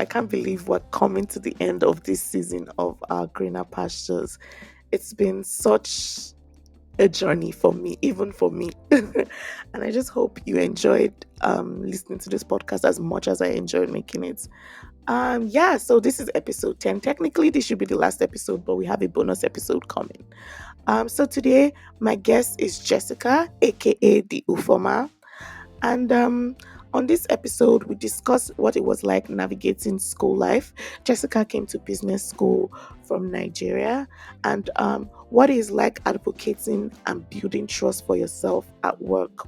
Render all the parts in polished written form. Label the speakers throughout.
Speaker 1: can't believe we're coming to the end of this season of Our Greener Pastures. It's been such a journey for me, even for me. And I just hope you enjoyed listening to this podcast as much as I enjoyed making it. Yeah, so this is episode 10. Technically, this should be the last episode, but we have a bonus episode coming. So today, my guest is Jessica, aka the Ufoma. And on this episode, we discuss what it was like navigating school life. Jessica came to business school from Nigeria, and what it's like advocating and building trust for yourself at work.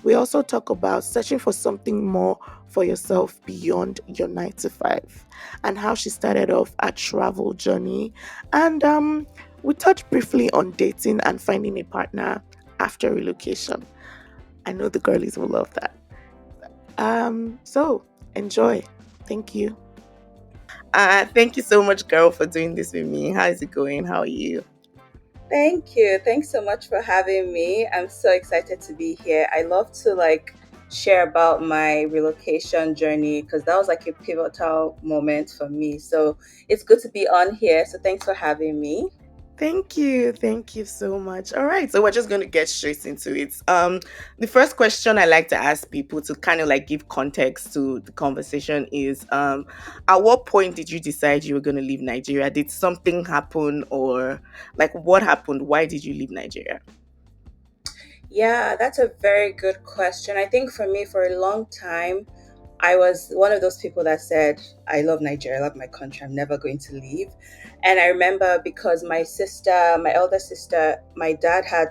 Speaker 1: We also talk about searching for something more for yourself beyond your 9 to 5, and how she started off a travel journey. And we touched briefly on dating and finding a partner after relocation. I know the girlies will love that. So enjoy. Thank you. Thank you so much, girl, for doing this with me. How is it going? How are you?
Speaker 2: Thank you. Thanks so much for having me. I'm so excited to be here. I love to share about my relocation journey because that was like a pivotal moment for me. So it's good to be on here. So thanks for having me.
Speaker 1: Thank you. Thank you so much. All right. So we're just going to get straight into it. The first question I like to ask people to kind of like give context to the conversation is at what point did you decide you were going to leave Nigeria? Did something happen, or like what happened? Why did you leave Nigeria?
Speaker 2: Yeah, that's a very good question. I think for me, for a long time, I was one of those people that said, I love Nigeria, I love my country, I'm never going to leave. And I remember because my sister, my elder sister, my dad had,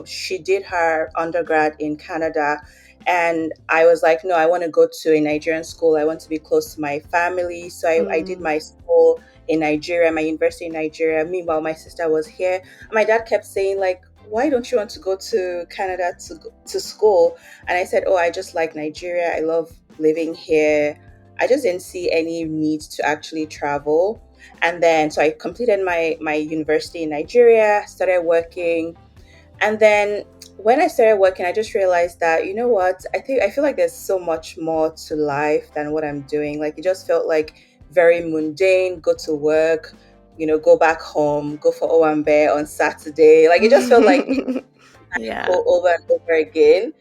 Speaker 2: she did her undergrad in Canada. And I was like, no, I want to go to a Nigerian school. I want to be close to my family. So I did my school in Nigeria, my university in Nigeria. Meanwhile, my sister was here. And my dad kept saying, like, why don't you want to go to Canada to school? And I said, oh, I just like Nigeria. I love living here. I just didn't see any need to actually travel. And then, so I completed my university in Nigeria, started working. And then when I started working, I just realized that, you know what, I feel like there's so much more to life than what I'm doing. Like, it just felt like very mundane, go to work, go back home, go for Owambe on Saturday. Like, it just felt like
Speaker 1: Yeah.
Speaker 2: go over and over again.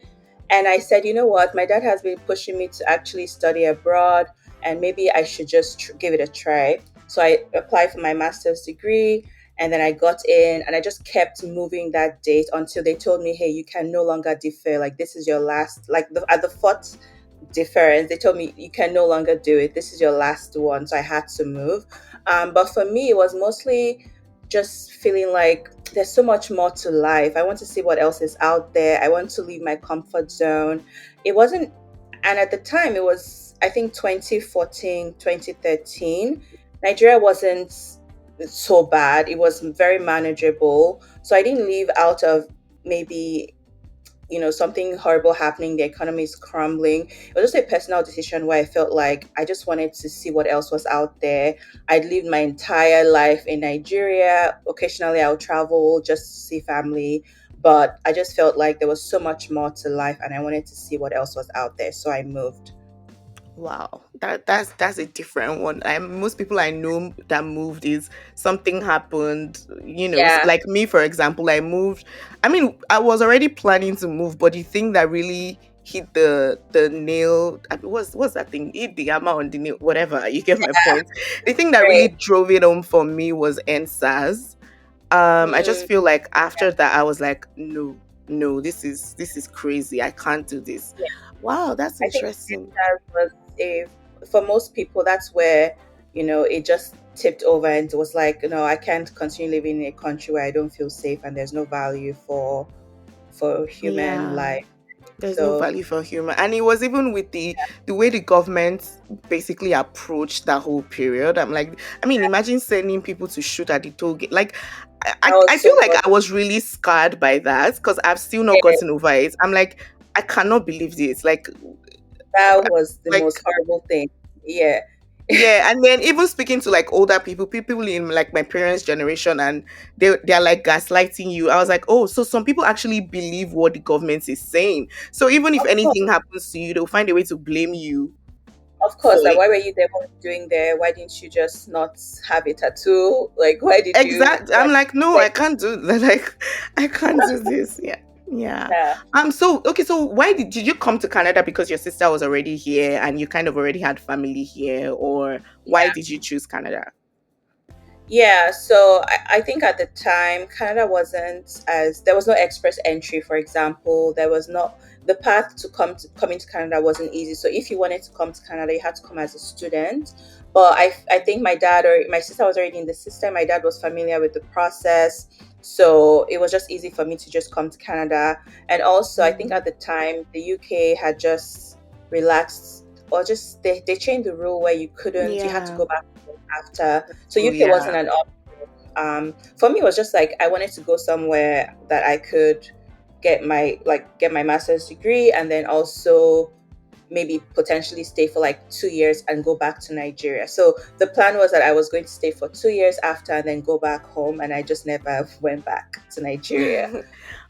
Speaker 2: And I said, you know what, my dad has been pushing me to actually study abroad, and maybe I should just give it a try. So I applied for my master's degree, and then I got in, and I just kept moving that date until they told me, hey, you can no longer defer. Like, this is your last, at the fourth deference, they told me you can no longer do it. This is your last one. So I had to move. But for me, it was mostly just feeling like there's so much more to life. I want to see what else is out there. I want to leave my comfort zone. It wasn't, and at the time, it was, I think, 2014, 2013. Nigeria wasn't so bad. It was very manageable. So I didn't leave out of maybe something horrible happening, the economy is crumbling. It was just a personal decision where I felt like I just wanted to see what else was out there. I'd lived my entire life in Nigeria. Occasionally I'll travel just to see family, but I just felt like there was so much more to life and I wanted to see what else was out there. So I moved.
Speaker 1: Wow, that's a different one. Most people I know that moved is something happened.
Speaker 2: Yeah.
Speaker 1: Like me, for example, I moved. I mean, I was already planning to move, but the thing that really hit the nail, what's that thing? Hit the hammer on the nail, whatever. You get my point. The thing that really
Speaker 2: Right.
Speaker 1: drove it home for me was NSAS. I just
Speaker 2: Mm,
Speaker 1: feel like after that, I was like, no, no, this is crazy. I can't do this.
Speaker 2: yeah.
Speaker 1: Wow, that's
Speaker 2: I think
Speaker 1: interesting.
Speaker 2: that was a for most people that's where it just tipped over and it was like, I can't continue living in a country where I don't feel safe and there's no value for human
Speaker 1: Yeah,
Speaker 2: life.
Speaker 1: there's no
Speaker 2: So
Speaker 1: value for humor. And it was even with the way the government basically approached that whole period. I'm like, I mean, imagine sending people to shoot at the toll gate. Like, I,
Speaker 2: that
Speaker 1: I
Speaker 2: was
Speaker 1: I feel
Speaker 2: so
Speaker 1: like
Speaker 2: much.
Speaker 1: I was really scarred by that because I've still not
Speaker 2: Yeah,
Speaker 1: gotten over it. I'm like, I cannot believe this.
Speaker 2: that was the
Speaker 1: Like
Speaker 2: most horrible thing. Yeah.
Speaker 1: yeah, and then even speaking to like older people in like my parents' generation, and they're like gaslighting you. I was like, oh, so some people actually believe what the government is saying. So even if
Speaker 2: Of course,
Speaker 1: anything happens to you, they'll find a way to blame you.
Speaker 2: Of
Speaker 1: So
Speaker 2: course, like why were you there? What were you doing there? Why didn't you just not have a tattoo? Like why did you
Speaker 1: exactly, I'm like, no, I
Speaker 2: like
Speaker 1: can't do that. Like, I can't do this. Yeah. Yeah.
Speaker 2: yeah.
Speaker 1: So okay, so why did you come to Canada because your sister was already here and you kind of already had family here, or why did you choose Canada?
Speaker 2: Yeah, so I think at the time Canada wasn't as there was no express entry, for example. There was not the path to coming to Canada wasn't easy. So if you wanted to come to Canada, you had to come as a student. But I think my dad or my sister was already in the system. My dad was familiar with the process. So it was just easy for me to just come to Canada. And also I think
Speaker 1: Mm.
Speaker 2: at the time the UK had just relaxed or just they changed the rule where you had to
Speaker 1: Yeah.
Speaker 2: go back after. So
Speaker 1: Oh
Speaker 2: UK wasn't
Speaker 1: yeah.
Speaker 2: an option. For me, it was just like I wanted to go somewhere that I could get my master's degree and then also maybe potentially stay for like 2 years and go back to Nigeria. So the plan was that I was going to stay for 2 years after and then go back home, and I just never went back to Nigeria. So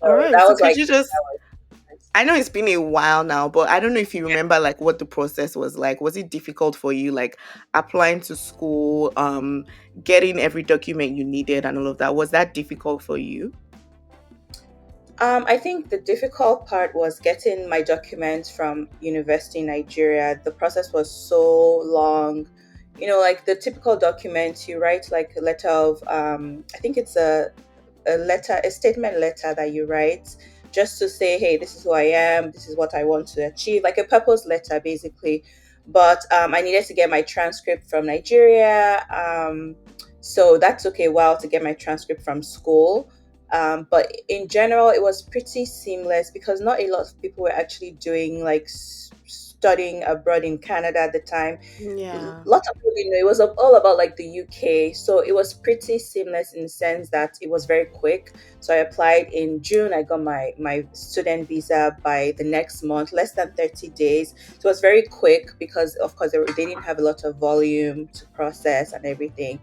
Speaker 1: All right.
Speaker 2: that
Speaker 1: So
Speaker 2: was
Speaker 1: could
Speaker 2: like
Speaker 1: you just, I know it's been a while now, but I don't know if you remember like what the process was like. Was it difficult for you, like applying to school, getting every document you needed and all of that? Was that difficult for you?
Speaker 2: I think the difficult part was getting my documents from university in Nigeria. The process was so long. You know, like the typical documents, you write like a letter of, I think it's a letter, a statement letter that you write just to say, hey, this is who I am, this is what I want to achieve, like a purpose letter, basically. But I needed to get my transcript from Nigeria. So that took a while to get my transcript from school. But in general, it was pretty seamless because not a lot of people were actually doing like studying abroad in Canada at the time.
Speaker 1: Yeah.
Speaker 2: Lots of people didn't know it was all about like the UK, so it was pretty seamless in the sense that it was very quick. So I applied in June. I got my student visa by the next month, less than 30 days. So it was very quick because of course they didn't have a lot of volume to process and everything.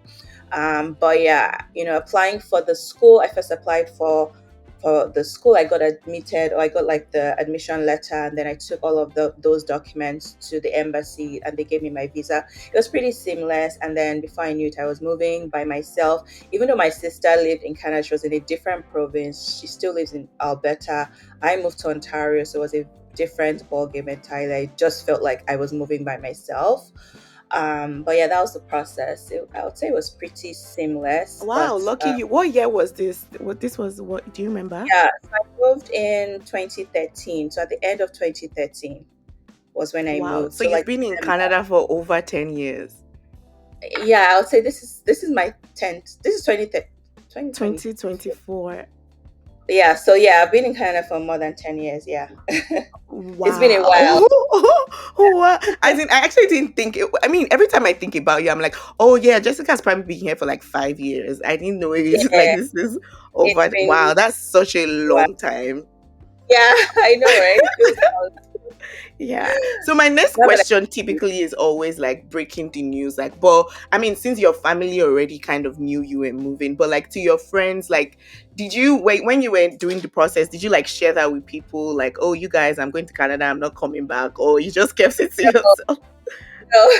Speaker 2: But yeah, you know, applying for the school, I first applied for the school. I got admitted, or I got like the admission letter, and then I took all of those documents to the embassy, and they gave me my visa. It was pretty seamless. And then before I knew it, I was moving by myself. Even though my sister lived in Canada, she was in a different province. She still lives in Alberta. I moved to Ontario, so it was a different ballgame entirely. I just felt like I was moving by myself. But yeah, that was the process. I would say it was pretty seamless.
Speaker 1: Wow,
Speaker 2: But
Speaker 1: lucky you. What year was this? What this was? What do you remember?
Speaker 2: yeah, so I moved in 2013. So at the end of 2013 was when I
Speaker 1: Wow.
Speaker 2: moved.
Speaker 1: So
Speaker 2: So
Speaker 1: you've
Speaker 2: like
Speaker 1: been in
Speaker 2: December.
Speaker 1: Canada for over 10 years.
Speaker 2: Yeah, I would say this is my 10th. This is 2020.
Speaker 1: 2024.
Speaker 2: Yeah, so yeah, I've been in Canada for more than 10 years. Yeah. It's been a while.
Speaker 1: Wow. What? I actually didn't think it. I mean, every time I think about you, I'm like, oh yeah, Jessica's probably been here for like 5 years. I didn't know it is like
Speaker 2: Yeah,
Speaker 1: this is
Speaker 2: it's
Speaker 1: over. Wow,
Speaker 2: been
Speaker 1: that's such a
Speaker 2: a while.
Speaker 1: long time.
Speaker 2: Yeah, I know, right? It feels
Speaker 1: Yeah. So my next
Speaker 2: now that
Speaker 1: question typically is always like breaking the news. Like, but I mean, since your family already kind of knew you were moving, but like to your friends, like, did you wait when you were doing the process? Did you like share that with people? Like, oh, you guys, I'm going to Canada. I'm not coming back. Or you just kept it to yourself?
Speaker 2: no.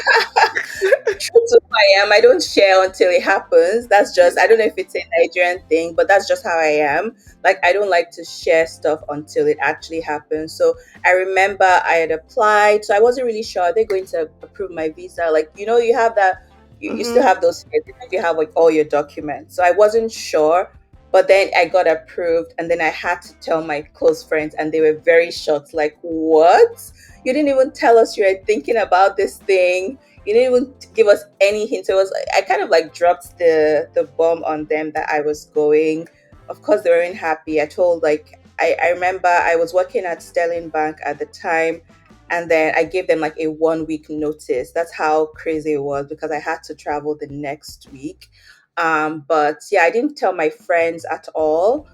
Speaker 2: True to who I am. I don't share until it happens. That's just, I don't know if it's a Nigerian thing, but that's just how I am. Like, I don't like to share stuff until it actually happens. So I remember I had applied. So I wasn't really sure. Are they going to approve my visa? Like, you know, you have that, you still
Speaker 1: Mm-hmm.
Speaker 2: have those fears if you have like all your documents. So I wasn't sure. But then I got approved, and then I had to tell my close friends, and they were very shocked. Like, what? You didn't even tell us you were thinking about this thing. You didn't even give us any hints. It was I kind of like dropped the bomb on them that I was going. Of course, they weren't happy. I told like I remember I was working at Sterling Bank at the time, and then I gave them like a 1 week notice. That's how crazy it was because I had to travel the next week. But yeah, I didn't tell my friends at all.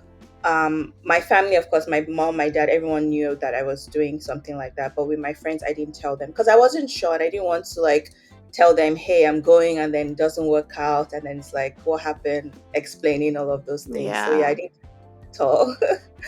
Speaker 2: My family, of course, my mom, my dad, everyone knew that I was doing something like that. But with my friends, I didn't tell them because I wasn't sure and I didn't want to like tell them, hey, I'm going, and then it doesn't work out. And then it's like, what happened? Explaining all of those things. So yeah, I
Speaker 1: Yeah.
Speaker 2: didn't tell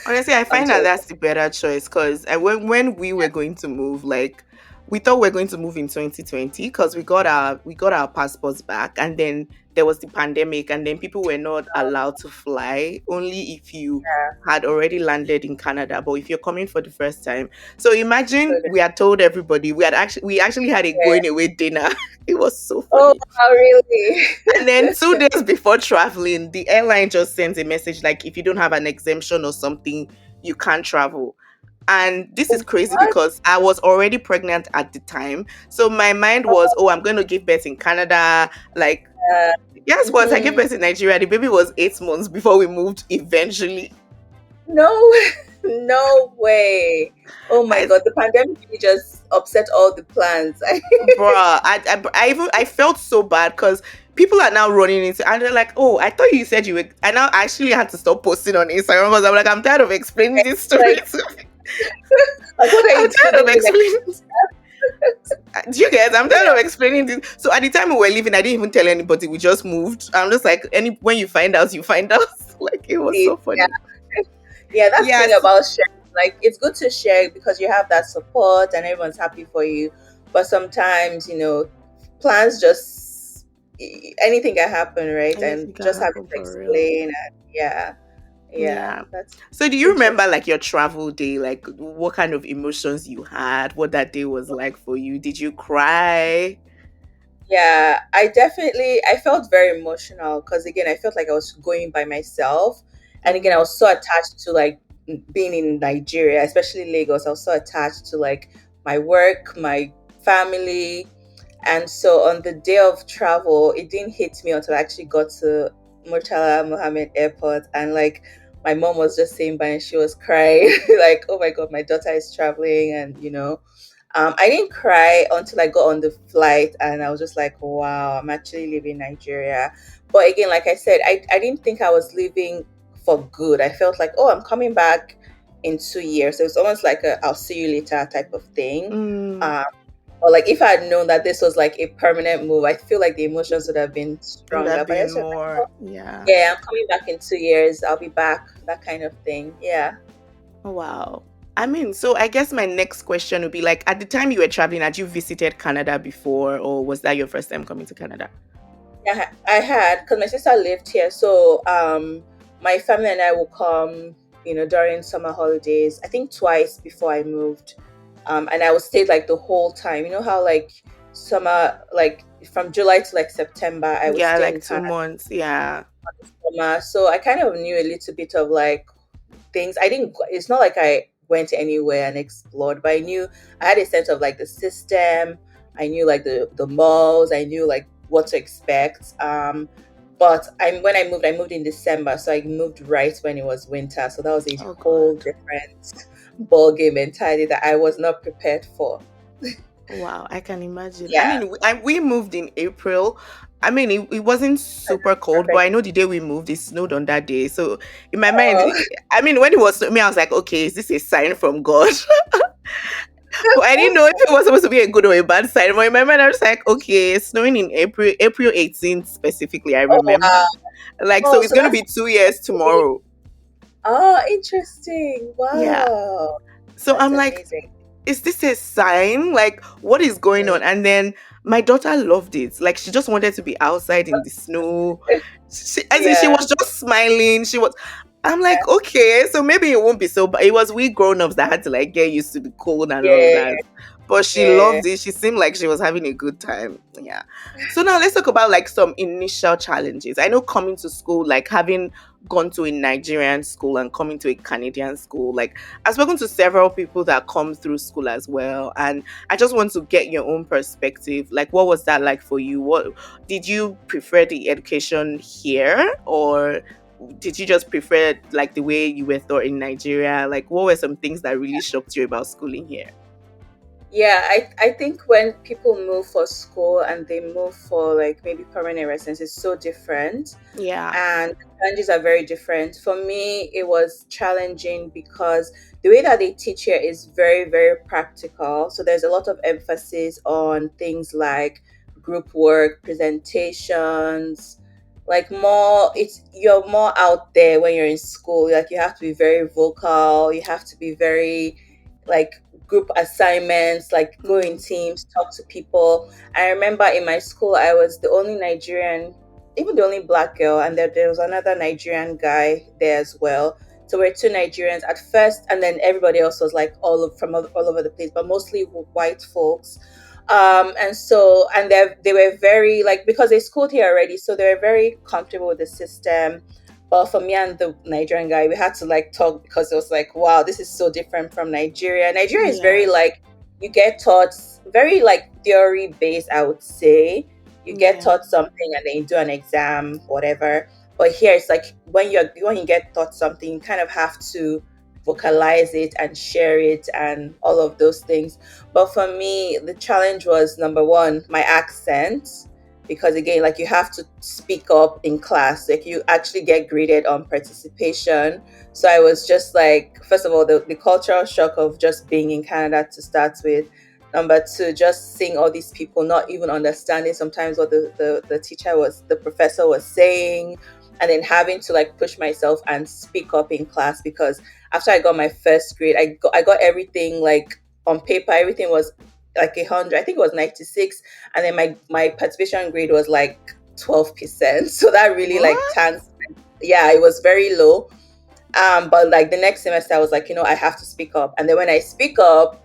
Speaker 1: Honestly, I find that
Speaker 2: until
Speaker 1: that's the better choice because when we were going to move, like we thought we were going to move in 2020 because we got our passports back, and then there was the pandemic, and then people were not allowed to fly, only if you
Speaker 2: Yeah.
Speaker 1: had already landed in Canada, but if you're coming for the first time. So
Speaker 2: So
Speaker 1: imagine
Speaker 2: the,
Speaker 1: we had told everybody, we actually had a
Speaker 2: yeah.
Speaker 1: going away dinner. It was so
Speaker 2: Oh,
Speaker 1: funny.
Speaker 2: wow, really?
Speaker 1: And then 2 days before traveling, the airline just sends a message like, if you don't have an exemption or something, you can't travel. And this is crazy
Speaker 2: What?
Speaker 1: because I was already pregnant at the time. So my mind was, oh, I'm going to give birth in Canada. Like, guess what? I gave
Speaker 2: Mm-hmm.
Speaker 1: birth in Nigeria. The baby was 8 months before we moved eventually.
Speaker 2: No, no way. Oh my
Speaker 1: I,
Speaker 2: God, the pandemic really just upset all the plans.
Speaker 1: bruh, I felt so bad because people are now running into, and they're like, oh, I thought you said you were. I now actually had to stop posting on Instagram because I'm like, I'm tired of explaining this story.
Speaker 2: Like, like, what are
Speaker 1: I'm
Speaker 2: you
Speaker 1: tired of
Speaker 2: telling me? Like,
Speaker 1: explaining. Do you guys? I'm tired
Speaker 2: yeah,
Speaker 1: of explaining this. So at the time we were leaving, I didn't even tell anybody. We just moved. I'm just like, any when you find out, you find out. Like it was
Speaker 2: please.
Speaker 1: so
Speaker 2: Yeah,
Speaker 1: funny.
Speaker 2: yeah. That's the thing
Speaker 1: Yes.
Speaker 2: about sharing. Like, it's good to share because you have that support and everyone's happy for you. But sometimes, plans just anything can happen, right? And
Speaker 1: Anything can
Speaker 2: just having
Speaker 1: happen
Speaker 2: to
Speaker 1: for real.
Speaker 2: explain. And yeah, yeah.
Speaker 1: Yeah.
Speaker 2: That's
Speaker 1: So do you remember
Speaker 2: interesting.
Speaker 1: like your travel day? Like what kind of emotions you had? What that day was like for you? Did you cry?
Speaker 2: Yeah, I felt very emotional because again, I felt like I was going by myself. And again, I
Speaker 1: Mm,
Speaker 2: was so attached to like being in Nigeria, especially Lagos. I was so attached to like my work, my family. And so on the day of travel, it didn't hit me until I actually got to Murtala Mohammed Airport. And like my mom was just saying bye and she was crying, like, oh my God, my daughter is traveling. And I didn't cry until I got on the flight and I was just like, wow, I'm actually leaving Nigeria. But again, like I said, I didn't think I was leaving for good. I felt like, oh, I'm coming back in 2 years. So it's almost like a I'll see you later type of thing.
Speaker 1: mm,
Speaker 2: Um, or like if I had known that this was like a permanent move, I feel like the emotions would have been
Speaker 1: it would
Speaker 2: stronger.
Speaker 1: have
Speaker 2: But I
Speaker 1: been
Speaker 2: just felt like,
Speaker 1: more.
Speaker 2: oh,
Speaker 1: Yeah.
Speaker 2: yeah, I'm coming back in 2 years. I'll be back. That kind of thing. Yeah.
Speaker 1: Wow. I mean, so I guess my next question would be like, at the time you were traveling, had you visited Canada before, or was that your first time coming to Canada?
Speaker 2: Yeah, I had because my sister lived here, so my family and I will come, during summer holidays. I think twice before I moved, and I would stay like the whole time. You know how like summer, like from July to like September, I would
Speaker 1: Yeah,
Speaker 2: stay
Speaker 1: like
Speaker 2: in
Speaker 1: 2 months. Yeah.
Speaker 2: Canada. So I kind of knew a little bit of like things. I didn't. It's not like I went anywhere and explored, but I knew I had a sense of like the system. I knew like the malls. I knew like what to expect. But I moved in December, so I moved right when it was winter. So that was a
Speaker 1: Oh
Speaker 2: whole
Speaker 1: God.
Speaker 2: different ball game entirely that I was not prepared for.
Speaker 1: Wow, I can imagine. I
Speaker 2: Yeah.
Speaker 1: mean, we moved in April. I mean, it wasn't super cold, but
Speaker 2: Perfect.
Speaker 1: I know the day we moved, it snowed on that day. So in my mind,
Speaker 2: Oh,
Speaker 1: I mean, when it was me, I was like, okay, is this a sign from God? But I didn't know if it was supposed to be a good or a bad sign. But in my mind, I was like, okay, it's snowing in April 18th specifically. I
Speaker 2: oh wow.
Speaker 1: remember. Like, so
Speaker 2: Oh,
Speaker 1: it's
Speaker 2: so
Speaker 1: gonna
Speaker 2: that's
Speaker 1: be 2 years tomorrow.
Speaker 2: interesting.
Speaker 1: Yeah.
Speaker 2: Wow.
Speaker 1: So
Speaker 2: That's
Speaker 1: I'm like,
Speaker 2: amazing.
Speaker 1: is this a sign? Like, what is going
Speaker 2: Mm.
Speaker 1: on? And then my daughter loved it. Like, she just wanted to be outside in the snow. As in, she
Speaker 2: Yeah.
Speaker 1: was just smiling. I'm
Speaker 2: Yeah.
Speaker 1: like, okay, so maybe it won't be so bad. It was we grown ups that had to like get used to the cold and all of
Speaker 2: Yeah.
Speaker 1: that. But she
Speaker 2: Yeah.
Speaker 1: loved it. She seemed like she was having a good time. Yeah. So now let's talk about like some initial challenges. I know coming to school, like having gone to a Nigerian school and coming to a Canadian school, like I've spoken to several people that come through school as well. And I just want to get your own perspective. Like, what was that like for you? What did you prefer the education here, or did you just prefer like the way you were taught in Nigeria? Like, what were some things that really shocked you about schooling here?
Speaker 2: Yeah, I think when people move for school and they move for like maybe permanent residence, it's so different
Speaker 1: Yeah.
Speaker 2: and the challenges are very different. For me, it was challenging because the way that they teach here is very, very practical. So there's a lot of emphasis on things like group work, presentations, like more it's you're more out there when you're in school. Like you have to be very vocal, you have to be very like group assignments, like go in
Speaker 1: Mm.
Speaker 2: teams, talk to people. I remember in my school, I was the only Nigerian, even the only black girl, and there was another Nigerian guy there as well. So we're two Nigerians at first, and then everybody else was like from all over the place, but mostly white folks. And so, and they were very like, because they schooled here already, so they were very comfortable with the system. But for me and the Nigerian guy, we had to like talk because it was like, wow, this is so different from Nigeria. Nigeria is very
Speaker 1: Yeah.
Speaker 2: like, you get taught very like theory based, I would say. You get
Speaker 1: Yeah.
Speaker 2: taught something and then you do an exam, whatever. But here it's like when you get taught something, you kind of have to vocalize it and share it and all of those things. But for me, the challenge was number one, my accent, because again, like you have to speak up in class, like you actually get graded on participation. So I was just like, first of all, the cultural shock of just being in Canada to start with. Number two, just seeing all these people not even understanding sometimes what the professor was saying, and then having to like push myself and speak up in class because after I got my first grade, I got everything like on paper, everything was like 100. I think it was 96, and then my participation grade was like 12%. So that really like
Speaker 1: What?
Speaker 2: tanked. Yeah, it was very low. But like the next semester, I was like, I have to speak up, and then when I speak up,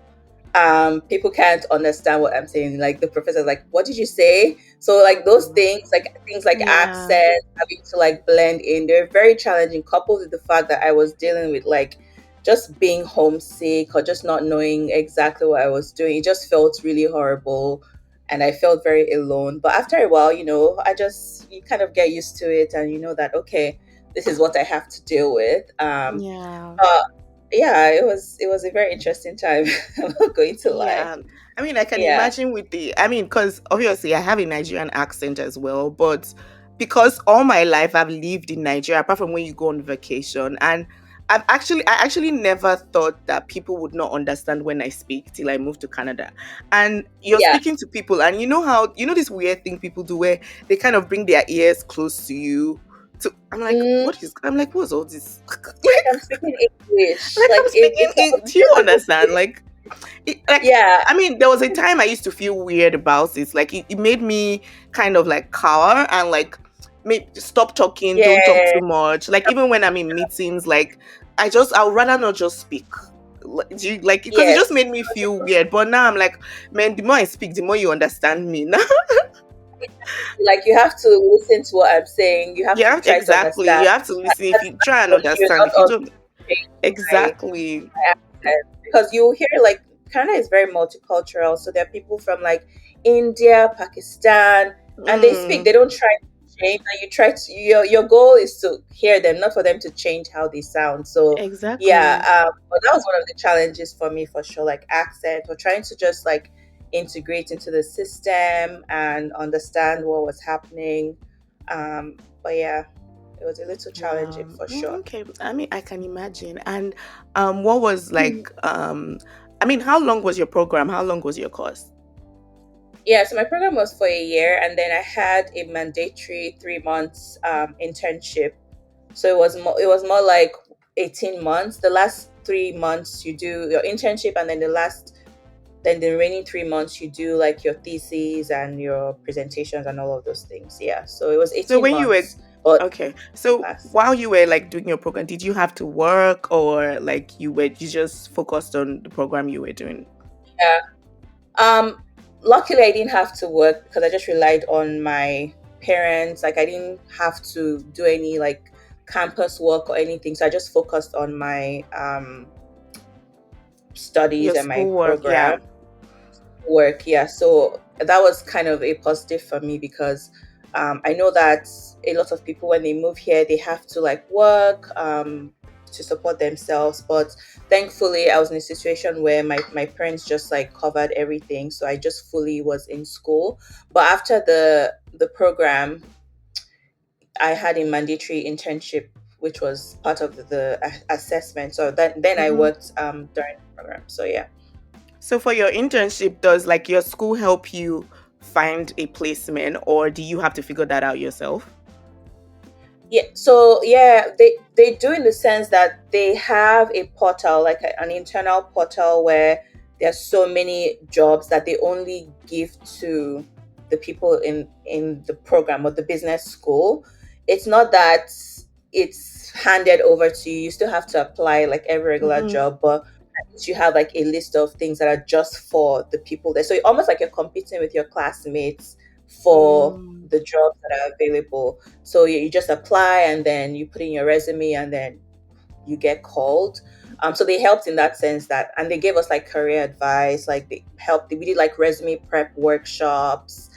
Speaker 2: people can't understand what I'm saying. Like the professor's like, what did you say? So like things like
Speaker 1: Yeah.
Speaker 2: accent, having to like blend in, they're very challenging, coupled with the fact that I was dealing with like just being homesick or just not knowing exactly what I was doing. It just felt really horrible and I felt very alone. But after a while, you kind of get used to it and you know that okay, this is what I have to deal with.
Speaker 1: Yeah.
Speaker 2: But yeah, it was a very interesting time. I'm not going to lie.
Speaker 1: Yeah. I mean, I can
Speaker 2: Yeah,
Speaker 1: imagine because obviously I have a Nigerian accent as well, but because all my life I've lived in Nigeria, apart from when you go on vacation, and I actually never thought that people would not understand when I speak till I moved to Canada. And you're
Speaker 2: yeah.
Speaker 1: speaking to people, and you know how, this weird thing people do where they kind of bring their ears close to you.
Speaker 2: Mm,
Speaker 1: I'm like, what's all this?
Speaker 2: like I'm speaking English.
Speaker 1: Like
Speaker 2: Like
Speaker 1: I'm speaking in, do you understand? Like
Speaker 2: yeah,
Speaker 1: I mean, there was a time I used to feel weird about it. Like it made me kind of like cower and like stop talking, don't talk
Speaker 2: yeah,
Speaker 1: too much. Like even when I'm in meetings, like I would rather not just speak. Do you, like, because it just
Speaker 2: yes.
Speaker 1: made me feel weird. But now I'm like, man, the more I speak, the more you understand me. Now,
Speaker 2: Like you have to listen to what I'm saying. You have to
Speaker 1: yeah,
Speaker 2: try to
Speaker 1: exactly.
Speaker 2: understand.
Speaker 1: You have to listen. If you try and
Speaker 2: You're
Speaker 1: understand,
Speaker 2: not
Speaker 1: if you
Speaker 2: also
Speaker 1: don't,
Speaker 2: change my
Speaker 1: exactly.
Speaker 2: accent because you hear like Canada is very multicultural. So there are people from like India, Pakistan, and they speak.
Speaker 1: Mm,
Speaker 2: They don't try to change. And you try to your goal is to hear them, not for them to change how they sound. So yeah,
Speaker 1: exactly.
Speaker 2: but that was one of the challenges for me for sure, like accent or trying to just like integrate into the system and understand what was happening. But yeah, it was a little challenging for sure.
Speaker 1: Okay. I mean, I can imagine. And what was like I mean, how long was your program? How long was your course?
Speaker 2: Yeah, so my program was for a year, and then I had a mandatory 3 months internship. So it was more like 18 months. The last 3 months you do your internship, and then the remaining 3 months you do like your theses and your presentations and all of those things. Yeah, so it was
Speaker 1: So
Speaker 2: 18
Speaker 1: when you were
Speaker 2: months, but
Speaker 1: okay, so
Speaker 2: class.
Speaker 1: while you were like doing your program, did you have to work, or like you just focused on the program you were doing?
Speaker 2: Yeah. Luckily, I didn't have to work because I just relied on my parents. Like, I didn't have to do any like campus work or anything. So I just focused on my studies
Speaker 1: Your
Speaker 2: and my
Speaker 1: schoolwork,
Speaker 2: program
Speaker 1: yeah.
Speaker 2: work. Yeah. So that was kind of a positive for me because I know that a lot of people, when they move here, they have to like work to support themselves. But thankfully, I was in a situation where my parents just like covered everything. So I just fully was in school. But after the program, I had a mandatory internship, which was part of the assessment. So then I
Speaker 1: Hmm.
Speaker 2: worked during the program. So yeah.
Speaker 1: So for your internship, does like your school help you find a placement, or do you have to figure that out yourself?
Speaker 2: Yeah, so yeah, they do, in the sense that they have a portal, like an internal portal, where there's so many jobs that they only give to the people in the program or the business school. It's not that it's handed over to you. You still have to apply like every regular
Speaker 1: Mm-hmm.
Speaker 2: job, but at least you have like a list of things that are just for the people there. So almost like you're competing with your classmates for
Speaker 1: Mm.
Speaker 2: the jobs that are available. So you just apply, and then you put in your resume, and then you get called. So they helped in that sense, that, and they gave us like career advice. Like they helped. We did like resume prep workshops,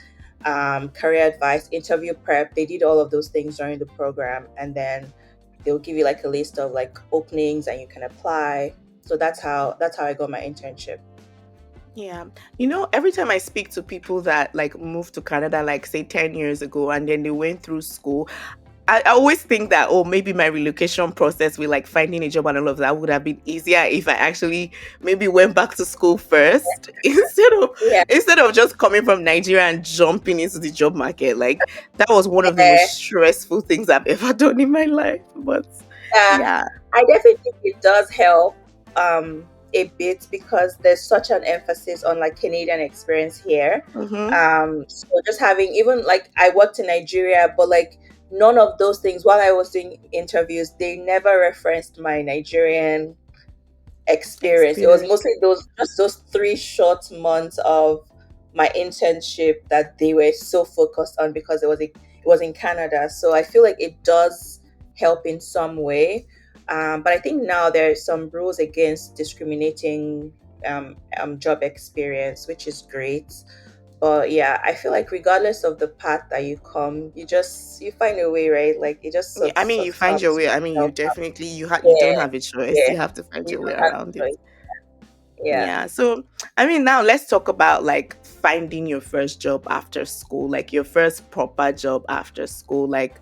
Speaker 2: career advice, interview prep. They did all of those things during the program, and then they'll give you like a list of like openings, and you can apply. So that's how I got my internship.
Speaker 1: Yeah. Every time I speak to people that like moved to Canada, like say 10 years ago, and then they went through school, I always think that, oh, maybe my relocation process with like finding a job and all of that would have been easier if I actually maybe went back to school first
Speaker 2: Yeah.
Speaker 1: instead of just coming from Nigeria and jumping into the job market. Like that was one of the most
Speaker 2: Yeah.
Speaker 1: stressful things I've ever done in my life. But
Speaker 2: Yeah,
Speaker 1: yeah.
Speaker 2: I definitely think it does help a bit, because there's such an emphasis on like Canadian experience here.
Speaker 1: Mm-hmm.
Speaker 2: So just having, even like I worked in Nigeria, but like none of those things, while I was doing interviews, they never referenced my Nigerian experience. It was
Speaker 1: Experience.
Speaker 2: mostly those 3 short months of my internship that they were so focused on, because it was in Canada. So I feel like it does help in some way. But I think now there are some rules against discriminating job experience, which is great. But yeah, I feel like regardless of the path that you come, you find a way, right? Like it just
Speaker 1: Yeah, I mean,
Speaker 2: sort
Speaker 1: you
Speaker 2: of
Speaker 1: find your
Speaker 2: comes
Speaker 1: way.
Speaker 2: to
Speaker 1: I mean, you
Speaker 2: itself.
Speaker 1: definitely you don't
Speaker 2: Yeah,
Speaker 1: have a choice.
Speaker 2: yeah.
Speaker 1: You have to find
Speaker 2: You
Speaker 1: your way
Speaker 2: don't have
Speaker 1: around
Speaker 2: a
Speaker 1: it.
Speaker 2: choice. Yeah.
Speaker 1: Yeah. So, I mean, now let's talk about like finding your first job after school, like your first proper job after school. Like,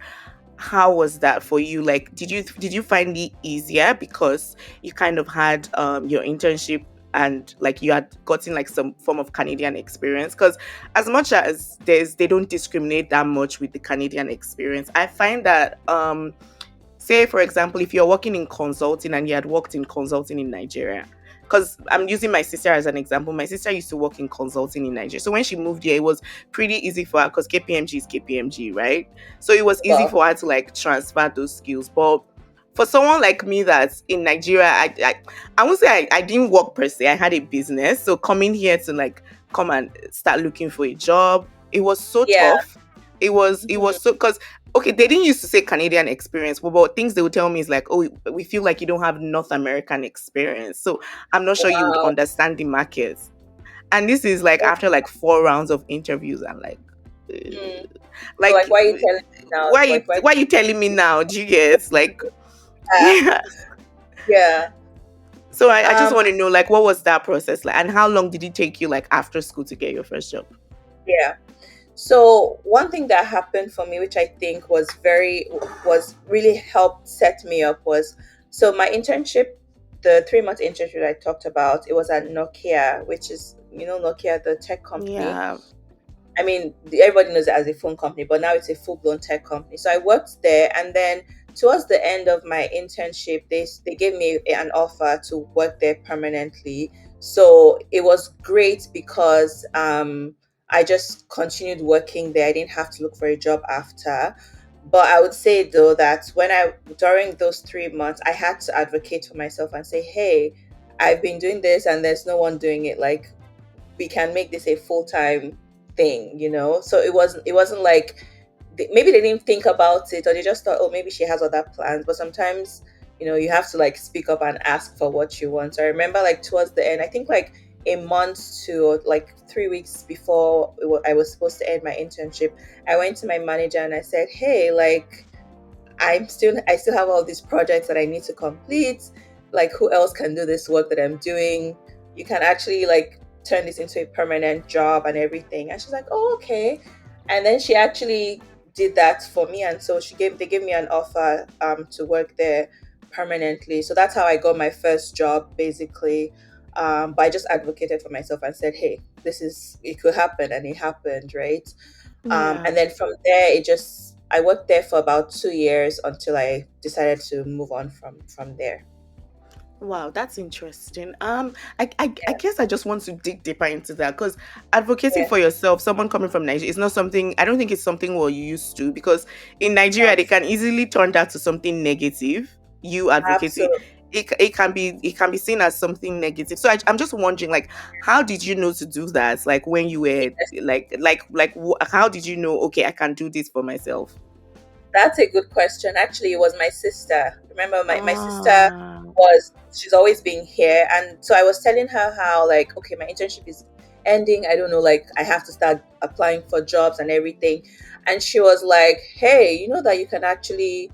Speaker 1: how was that for you? Like, did you find it easier because you kind of had your internship and like you had gotten like some form of Canadian experience? Because as much as they don't discriminate that much with the Canadian experience, I find that say for example if you're working in consulting and you had worked in consulting in Nigeria, because I'm using my sister as an example. My sister used to work in consulting in Nigeria, so when she moved here it was pretty easy for her because KPMG is KPMG, right? So it was easy
Speaker 2: Well,
Speaker 1: for her to like transfer those skills. But for someone like me that's in Nigeria, I won't say I didn't work per se. I had a business, so coming here to like come and start looking for a job, it was so
Speaker 2: yeah.
Speaker 1: tough. It was
Speaker 2: Mhm.
Speaker 1: so, because okay, they didn't used to say Canadian experience, but things they would tell me is like, oh, we feel like you don't have North American experience. So I'm not sure you would
Speaker 2: Wow.
Speaker 1: understand the markets. And this is like after like 4 rounds of interviews. I'm
Speaker 2: Mm. So like,
Speaker 1: like,
Speaker 2: why are you telling me now?
Speaker 1: why you
Speaker 2: Like, why?
Speaker 1: why you telling me now? Do you get like,
Speaker 2: Yeah.
Speaker 1: yeah?
Speaker 2: Yeah.
Speaker 1: So I just
Speaker 2: Um.
Speaker 1: want to know like what was that process like, and how long did it take you like after school to get your first job?
Speaker 2: Yeah. So one thing that happened for me, which I think was really helped set me up, was, so my internship, the 3 month internship I talked about, it was at Nokia, which is, Nokia, the tech company.
Speaker 1: Yeah,
Speaker 2: I mean, everybody knows it as a phone company, but now it's a full blown tech company. So I worked there, and then towards the end of my internship, they gave me an offer to work there permanently. So it was great because I just continued working there. I didn't have to look for a job after. But I would say though that during those 3 months, I had to advocate for myself and say, hey, I've been doing this and there's no one doing it. Like, we can make this a full-time thing. So it wasn't like, maybe they didn't think about it, or they just thought, oh, maybe she has other plans. But sometimes, you have to like speak up and ask for what you want. So I remember like towards the end, I think like a month to, or like 3 weeks before I was supposed to end my internship, I went to my manager and I said, hey, like, I still have all these projects that I need to complete. Like, who else can do this work that I'm doing? You can actually like turn this into a permanent job and everything. And she's like, oh, okay. And then she actually did that for me, and so they gave me an offer to work there permanently. So that's how I got my first job, basically. But I just advocated for myself and said, hey, it could happen, and it happened, right?
Speaker 1: yeah.
Speaker 2: And then from there, it just I worked there for about 2 years until I decided to move on from there.
Speaker 1: Wow, that's interesting. I guess I just want to dig deeper into that because advocating
Speaker 2: Yeah,
Speaker 1: for yourself, someone coming from Nigeria, is not something. I don't think it's something we're used to because in Nigeria they
Speaker 2: not
Speaker 1: can easily turn that to something negative. You advocating,
Speaker 2: absolutely.
Speaker 1: it can be seen as something negative. So I'm just wondering, like, how did you know to do that? Like when you were how did you know? Okay, I can do this for myself.
Speaker 2: That's a good question. Actually, it was my sister. Remember, my sister
Speaker 1: Ah,
Speaker 2: she's always been here. And so I was telling her how, like, okay, my internship is ending. I don't know, like, I have to start applying for jobs and everything. And she was like, hey, you know that you can actually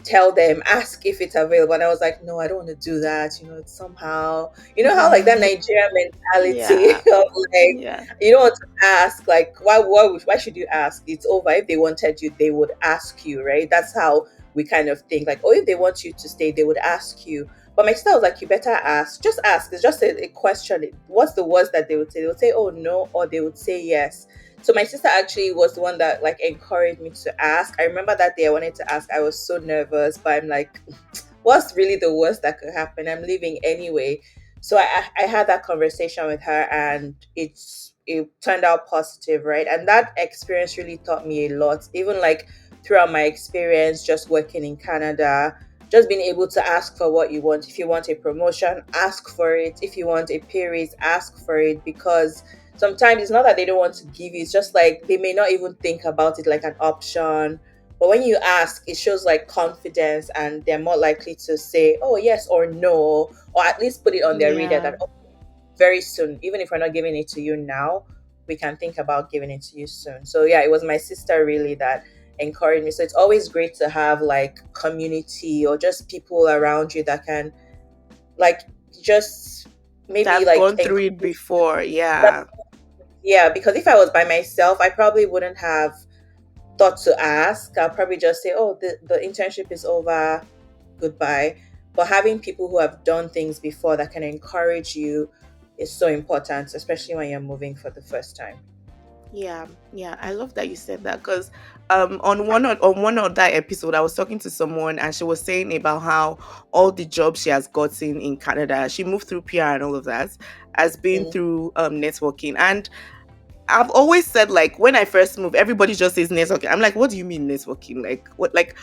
Speaker 2: tell them, ask if it's available. And I was like, no, I don't want to do that. It's somehow, how like that Nigerian mentality
Speaker 1: yeah,
Speaker 2: of like,
Speaker 1: yeah,
Speaker 2: you don't want to ask, like, why should you ask? It's over. If they wanted you, they would ask you, right? That's how we kind of think. Like, oh, if they want you to stay, they would ask you. But my sister was like, you better ask. Just ask. It's just a question. What's the worst that they would say? They would say, oh no, or they would say yes. So my sister actually was the one that like encouraged me to ask. I remember that day I wanted to ask. I was so nervous, but I'm like, what's really the worst that could happen? I'm leaving anyway. So I had that conversation with her, and it turned out positive, right? And that experience really taught me a lot. Even like throughout my experience just working in Canada, just being able to ask for what you want. If you want a promotion, ask for it. If you want a pay raise, ask for it, because sometimes it's not that they don't want to give you, it's just like they may not even think about it like an option. But when you ask, it shows like confidence, and they're more likely to say, oh, yes or no, or at least put it on their radar
Speaker 1: yeah.
Speaker 2: that, oh, very soon, even if we're not giving it to you now, we can think about giving it to you soon. So, yeah, it was my sister really that encouraged me. So, it's always great to have like community or just people around you that can, like, just maybe
Speaker 1: I've
Speaker 2: like
Speaker 1: gone through
Speaker 2: encourage
Speaker 1: it
Speaker 2: you.
Speaker 1: before. Yeah.
Speaker 2: Yeah, because if I was by myself, I probably wouldn't have thought to ask. I'll probably just say, oh, the internship is over, goodbye. But having people who have done things before that can encourage you is so important, especially when you're moving for the first time.
Speaker 1: Yeah, yeah, I love that you said that because on one other episode, I was talking to someone and she was saying about how all the jobs she has gotten in Canada, she moved through PR and all of that, has been
Speaker 2: Mm.
Speaker 1: through networking. And I've always said, like, when I first moved, everybody just says networking. I'm like, what do you mean networking? Like, what? Like,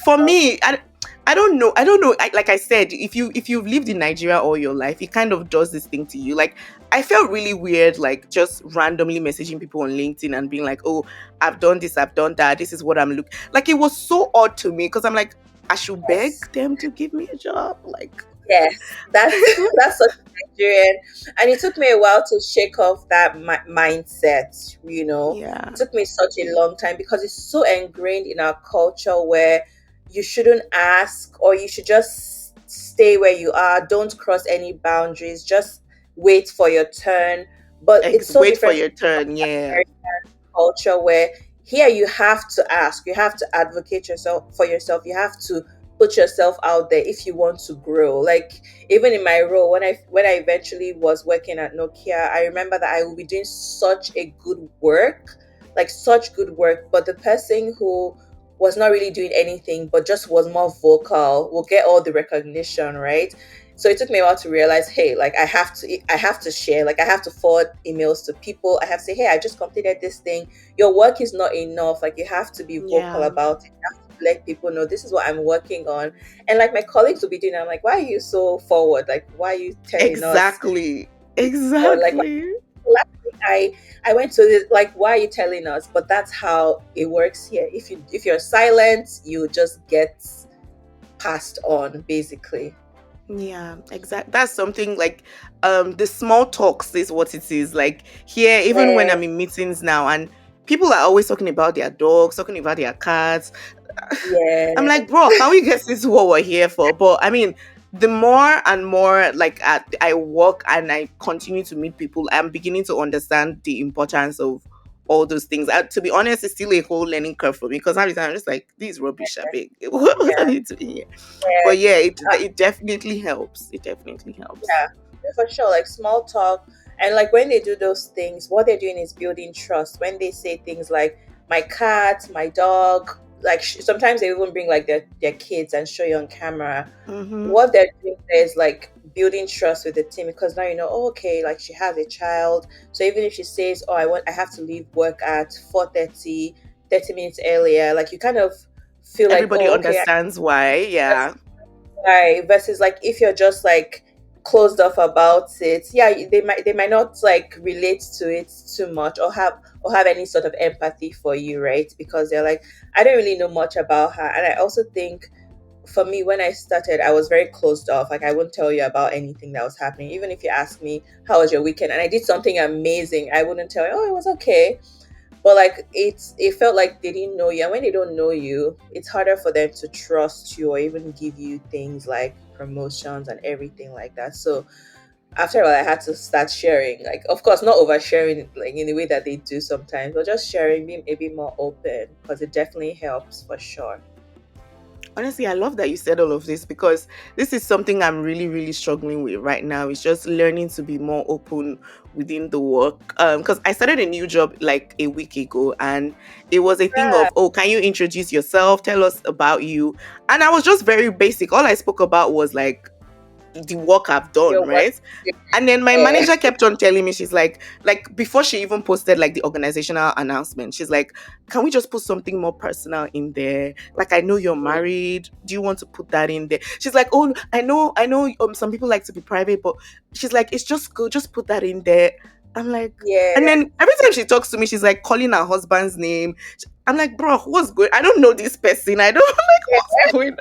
Speaker 1: for me, I don't know. I don't know. Like I said, if you've lived in Nigeria all your life, it kind of does this thing to you. Like, I felt really weird, like just randomly messaging people on LinkedIn and being like, "Oh, I've done this, I've done that. This is what I'm looking." Like, it was so odd to me because I'm like, I should beg
Speaker 2: Yes.
Speaker 1: them to give me a job. Like,
Speaker 2: Yes, that's that's such Nigerian, and it took me a while to shake off that mindset.
Speaker 1: yeah,
Speaker 2: It took me such a long time because it's so ingrained in our culture where you shouldn't ask, or you should just stay where you are. Don't cross any boundaries. Just wait for your turn. But it's so
Speaker 1: wait for
Speaker 2: different
Speaker 1: your turn. Yeah,
Speaker 2: culture where here you have to ask, you have to advocate yourself for yourself, you have to put yourself out there if you want to grow. Like, even in my role, when I eventually was working at Nokia, I remember that I will be doing such a good work, like such good work, but the person who was not really doing anything but just was more vocal will get all the recognition, right? So it took me a while to realize, hey, like I have to share, like I have to forward emails to people. I have to say, hey, I just completed this thing. Your work is not enough. Like, you have to be vocal
Speaker 1: yeah,
Speaker 2: about it. You have to let people know this is what I'm working on. And like my colleagues will be doing, I'm like, why are you so forward? Like, why are you telling us?
Speaker 1: exactly,
Speaker 2: Or like
Speaker 1: exactly.
Speaker 2: last week I went to this, like, why are you telling us? But that's how it works here. If you're silent, you just get passed on, basically.
Speaker 1: Yeah, exactly. That's something like the small talks is what it is. Like here, even when
Speaker 2: Yeah,
Speaker 1: I'm in meetings now and people are always talking about their dogs, talking about their cats. I'm
Speaker 2: yeah.
Speaker 1: like, bro, can we get this is what we're here for? But I mean, the more and more like I work and I continue to meet people, I'm beginning to understand the importance of all those things. To be honest, it's still a whole learning curve for me because half the time I'm just like, these rubbish are big. What are
Speaker 2: Yeah,
Speaker 1: they doing here?
Speaker 2: yeah,
Speaker 1: But yeah,
Speaker 2: uh,
Speaker 1: it definitely helps. It definitely helps.
Speaker 2: yeah, for sure. Like small talk, and like when they do those things, what they're doing is building trust. When they say things like "my cat," "my dog," like sometimes they even bring like their kids and show you on camera.
Speaker 1: Mm-hmm.
Speaker 2: What they're doing there is like building trust with the team, because now you know, oh, okay, like she has a child, so even if she says, oh, I have to leave work at 4:30, 30 minutes earlier, like you kind of feel like,
Speaker 1: Everybody
Speaker 2: oh, okay,
Speaker 1: understands why. Yeah.
Speaker 2: right, versus like if you're just like closed off about it, yeah, they might not like relate to it too much, or have any sort of empathy for you, right? Because they're like, I don't really know much about her. And I also think for me, when I started, I was very closed off. Like I wouldn't tell you about anything that was happening. Even if you ask me how was your weekend and I did something amazing, I wouldn't tell you, oh, it was okay. But like it felt like they didn't know you, and when they don't know you, it's harder for them to trust you or even give you things like promotions and everything like that. So after a while, I had to start sharing, like, of course not oversharing like in the way that they do sometimes, but just sharing, being a bit more open, because it definitely helps for sure.
Speaker 1: Honestly, I love that you said all of this because this is something I'm really, really struggling with right now. It's just learning to be more open within the work. Because I started a new job like a week ago, and it was a thing
Speaker 2: Yeah,
Speaker 1: of, oh, can you introduce yourself? Tell us about you. And I was just very basic. All I spoke about was like the work I've done,
Speaker 2: your work
Speaker 1: right? And then my
Speaker 2: experience.
Speaker 1: manager kept on telling me, she's like before she even posted like the organizational announcement, she's like, can we just put something more personal in there? Like, I know you're married. Do you want to put that in there? She's like, oh, I know, some people like to be private, but she's like, it's just good, just put that in there. I'm like,
Speaker 2: Yeah,
Speaker 1: and then every time she talks to me, she's like calling her husband's name. I'm like, bro, what's going? I don't know this person. I don't like what's going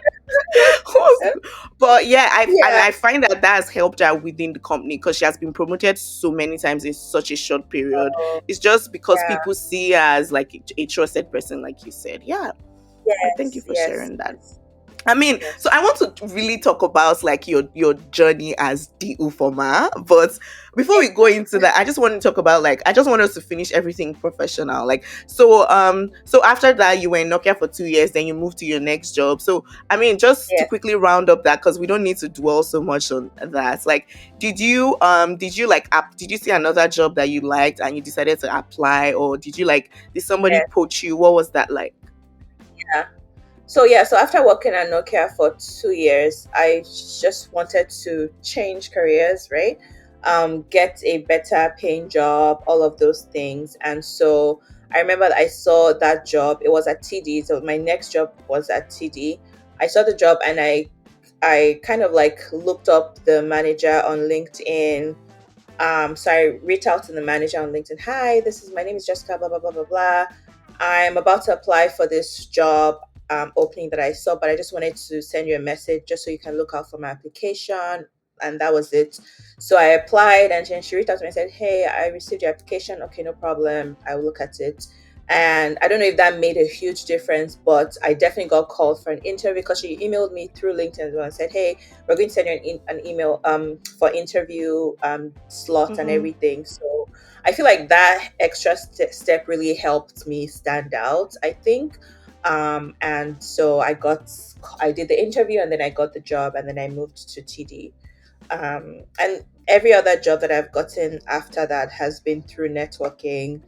Speaker 2: yeah,
Speaker 1: but yeah,
Speaker 2: yeah.
Speaker 1: I find that that has helped her within the company because she has been promoted so many times in such a short period.
Speaker 2: Oh,
Speaker 1: It's just because
Speaker 2: yeah.
Speaker 1: people see her as like a trusted person, like you said. Yeah, I thank you
Speaker 2: Yes,
Speaker 1: for
Speaker 2: yes,
Speaker 1: sharing that.
Speaker 2: yes,
Speaker 1: I mean, so
Speaker 2: yes,
Speaker 1: I want to really talk about like your journey as the Ufoma, but before we go into that, I just want to talk about like I just want us to finish everything professional. Like so after that you were in Nokia for 2 years, then you moved to your next job. So I mean, just to
Speaker 2: yes,
Speaker 1: quickly round up that because we don't need to dwell so much on that. Like, did you like did you see another job that you liked and you decided to apply, or did somebody
Speaker 2: yes.
Speaker 1: poach you? What was that like?
Speaker 2: Yeah. So after working at Nokia for 2 years, I just wanted to change careers, right? Get a better paying job, all of those things. And so I remember I saw that job. It was at TD. So my next job was at TD. I saw the job and I kind of like looked up the manager on LinkedIn. So I reached out to the manager on LinkedIn. Hi, my name is Jessica, blah, blah, blah, blah, blah. I'm about to apply for this job opening that I saw, but I just wanted to send you a message just so you can look out for my application. And that was it. So I applied, and then she reached out to me and said, hey, I received your application. Okay, no problem. I will look at it. And I don't know if that made a huge difference, but I definitely got called for an interview because she emailed me through LinkedIn as well and said, hey, we're going to send you an email for interview slot and
Speaker 1: Mm-hmm.
Speaker 2: everything. So I feel like that extra step really helped me stand out, I think. And so I did the interview, and then I got the job, and then I moved to TD. And every other job that I've gotten after that has been through networking,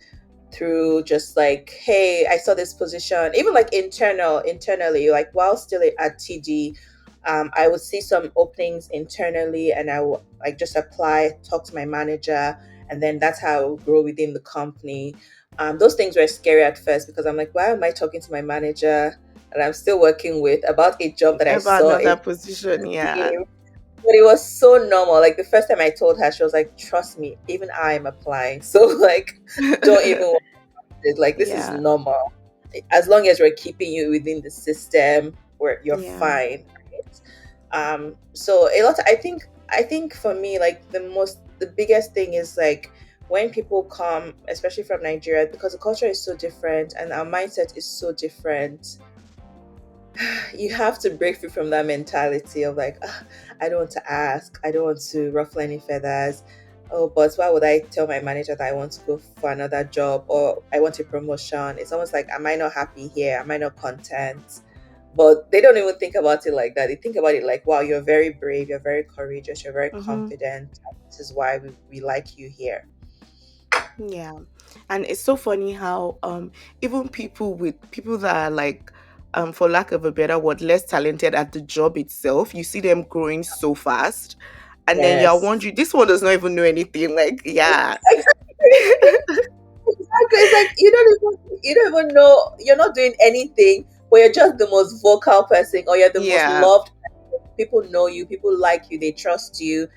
Speaker 2: through just like, hey, I saw this position, even like internally, like while still at TD. I would see some openings internally, and I would like just apply, talk to my manager, and then that's how I would grow within the company. Those things were scary at first because I'm like, why am I talking to my manager and I'm still working with about a job that I
Speaker 1: About
Speaker 2: saw
Speaker 1: another
Speaker 2: in
Speaker 1: position, yeah.
Speaker 2: LinkedIn? But it was so normal. Like the first time I told her, she was like, trust me, even I'm applying. So like, don't even like, this is
Speaker 1: Yeah,
Speaker 2: normal. As long as we're keeping you within the system, where you're
Speaker 1: yeah.
Speaker 2: fine. Right? So a lot. I think for me, like the biggest thing is like when people come, especially from Nigeria, because the culture is so different and our mindset is so different. You have to break free from that mentality of like, "Ah, I don't want to ask, I don't want to ruffle any feathers. Oh, but why would I tell my manager that I want to go for another job or I want a promotion? It's almost like, am I not happy here? Am I not content? But they don't even think about it like that. They think about it like, wow, you're very brave, you're very courageous, you're very
Speaker 1: Mm-hmm.
Speaker 2: confident. This is why we like you here.
Speaker 1: Yeah. And it's so funny how even people that are like for lack of a better word, less talented at the job itself. You see them growing so fast, and then you're
Speaker 2: Yes.
Speaker 1: wondering, this one does not even know anything. Like, yeah,
Speaker 2: Exactly. Exactly. It's like you don't even know, you're not doing anything, but you're just the most vocal person, or you're the most
Speaker 1: yeah,
Speaker 2: loved. People know you, people like you, they trust you.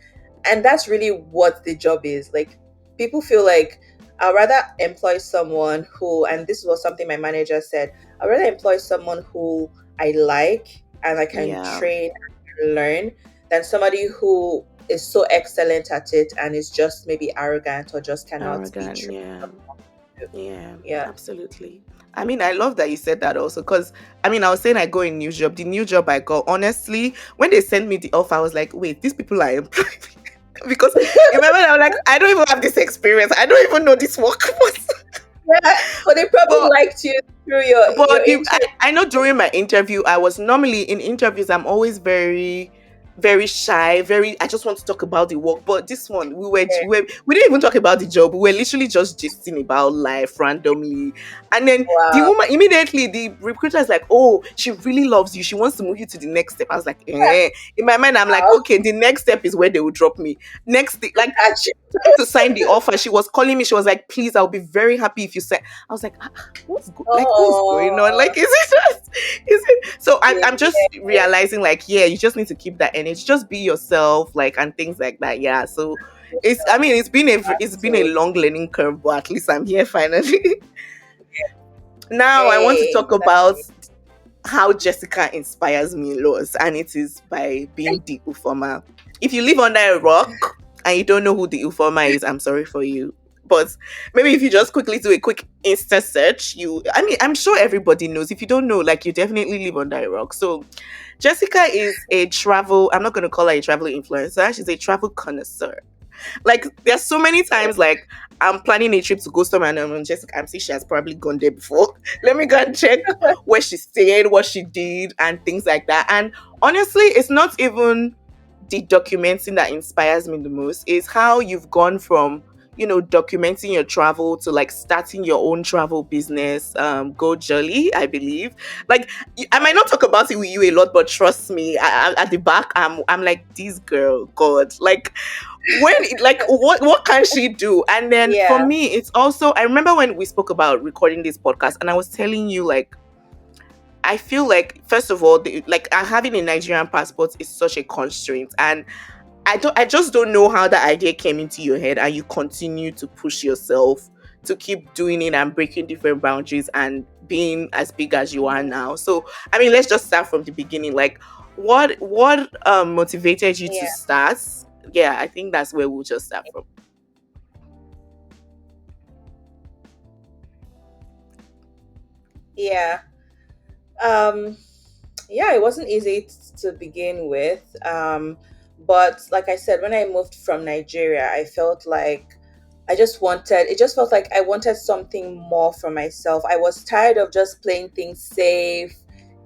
Speaker 2: And that's really what the job is. Like, people feel like I'd rather employ someone who, and this was something my manager said, I'd rather employ someone who I like and I can
Speaker 1: yeah,
Speaker 2: train and learn, than somebody who is so excellent at it and is just maybe arrogant or just cannot be
Speaker 1: arrogant,
Speaker 2: true.
Speaker 1: yeah. Yeah,
Speaker 2: Yeah.
Speaker 1: absolutely. I mean, I love that you said that also because I mean, I was saying I go in new job. The new job I got, honestly, when they sent me the offer, I was like, wait, these people are employing me. Because remember, I was like, I don't even have this experience. I don't even know this workforce.
Speaker 2: Yeah, but they probably
Speaker 1: but
Speaker 2: liked you through your interview.
Speaker 1: I know during my interview, I was normally in interviews, I'm always very, very shy. Very, I just want to talk about the work. But this one, we didn't even talk about the job. We were literally just gisting about life randomly. And then the
Speaker 2: Wow.
Speaker 1: woman immediately, the recruiter is like, "Oh, she really loves you. She wants to move you to the next step." I was like, eh. In my mind, I'm like,
Speaker 2: Wow.
Speaker 1: okay, the next step is where they will drop me. Next thing, like
Speaker 2: Got
Speaker 1: she
Speaker 2: you.
Speaker 1: trying to sign the offer. She was calling me. She was like, "Please, I'll be very happy if you sign." I was like, what's going on?
Speaker 2: Oh,
Speaker 1: Like, is it just is it so I'm just
Speaker 2: yeah.
Speaker 1: realizing like, yeah, you just need to keep that energy, just be yourself, like, and things like that. Yeah. So it's I mean it's been a
Speaker 2: So,
Speaker 1: long learning curve, but at least I'm here finally. Now I want to
Speaker 2: hey,
Speaker 1: talk about
Speaker 2: exactly.
Speaker 1: how Jessica inspires me lots, and it is by being the Ufoma. If you live under a rock and you don't know who the Ufoma is, I'm sorry for you. But maybe if you just quickly do a quick Insta search, I mean, I'm sure everybody knows. If you don't know, like, you definitely live under a rock. So, Jessica is I'm not going to call her a travel influencer. She's a travel connoisseur. Like, there's so many times like I'm planning a trip to go somewhere and I'm Jessica, I'm seeing she has probably gone there before. Let me go and check where she stayed, what she did, and things like that. And honestly, it's not even the documenting that inspires me the most. Is how you've gone from documenting your travel to like starting your own travel business. Go Jolly, I believe. Like, I might not talk about it with you a lot, but trust me, at the back, I'm like, this girl, God, like, like, what can she do? And then for
Speaker 2: Yeah.
Speaker 1: me, it's also, I remember when we spoke about recording this podcast and I was telling you, like, I feel like, first of all, like, having a Nigerian passport is such a constraint, and I just don't know how that idea came into your head and you continue to push yourself to keep doing it and breaking different boundaries and being as big as you are
Speaker 2: Mhm.
Speaker 1: now. So I mean, let's just start from the beginning. Like, what motivated you to
Speaker 2: Yeah.
Speaker 1: start? Yeah, I think that's where we'll just start from.
Speaker 2: Yeah. Um, yeah, it wasn't easy to begin with. But like I said, when I moved from Nigeria, I felt like it just felt like I wanted something more for myself. I was tired of just playing things safe,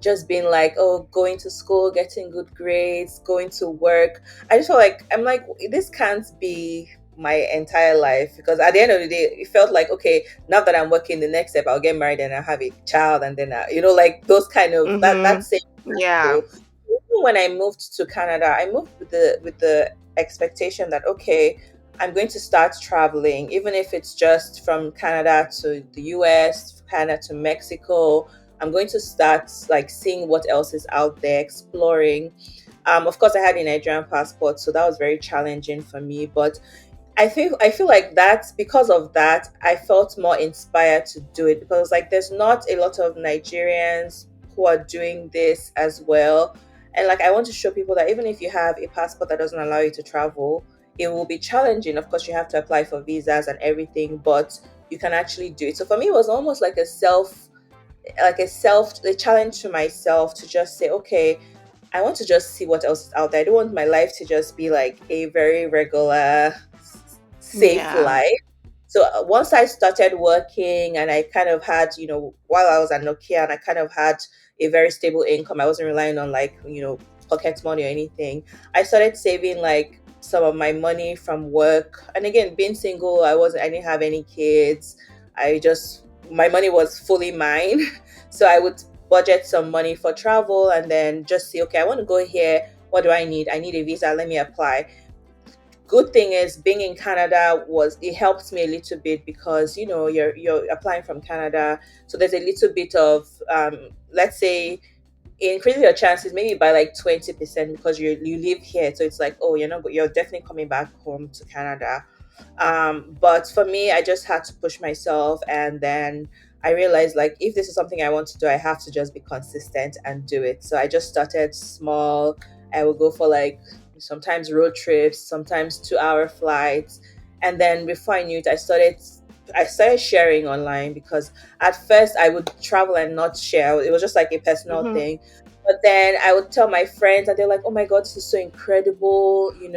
Speaker 2: just being like, oh, going to school, getting good grades, going to work. I just felt like, I'm like, this can't be my entire life, because at the end of the day, it felt like, okay, now that I'm working, the next step, I'll get married and I'll have a child, and then like those kind of that
Speaker 1: Mm-hmm.
Speaker 2: same.
Speaker 1: Yeah.
Speaker 2: So even when I moved to Canada, I moved with the expectation that, okay, I'm going to start traveling, even if it's just from Canada to the US, Canada to Mexico. I'm going to start like seeing what else is out there, exploring. Of course, I had a Nigerian passport, so that was very challenging for me. But I feel like that, because of that, I felt more inspired to do it, because like there's not a lot of Nigerians who are doing this as well. And like I want to show people that even if you have a passport that doesn't allow you to travel, it will be challenging. Of course, you have to apply for visas and everything, but you can actually do it. So for me, it was almost like a challenge to myself to just say, okay, I want to just see what else is out there. I don't want my life to just be like a very regular, safe
Speaker 1: Yeah.
Speaker 2: life. So once I started working and I kind of had, while I was at Nokia, and I kind of had a very stable income, I wasn't relying on like, pocket money or anything. I started saving like some of my money from work. And again, being single, I didn't have any kids. My money was fully mine. So I would budget some money for travel and then just see, okay, I want to go here. What do I need? I need a visa. Let me apply. Good thing is being in Canada was it helped me a little bit because you're applying from Canada, so there's a little bit of let's say increasing your chances maybe by like 20% because you live here, so it's like, oh, you're definitely coming back home to Canada. But for me, I just had to push myself, and then I realized, like, if this is something I want to do, I have to just be consistent and do it. So I just started small. I would go for like sometimes road trips, sometimes 2-hour flights, and then before I knew it, I started sharing online because at first I would travel and not share. It was just like a personal
Speaker 1: Mm-hmm.
Speaker 2: thing. But then I would tell my friends, and they're like, "Oh my god, this is so incredible!" And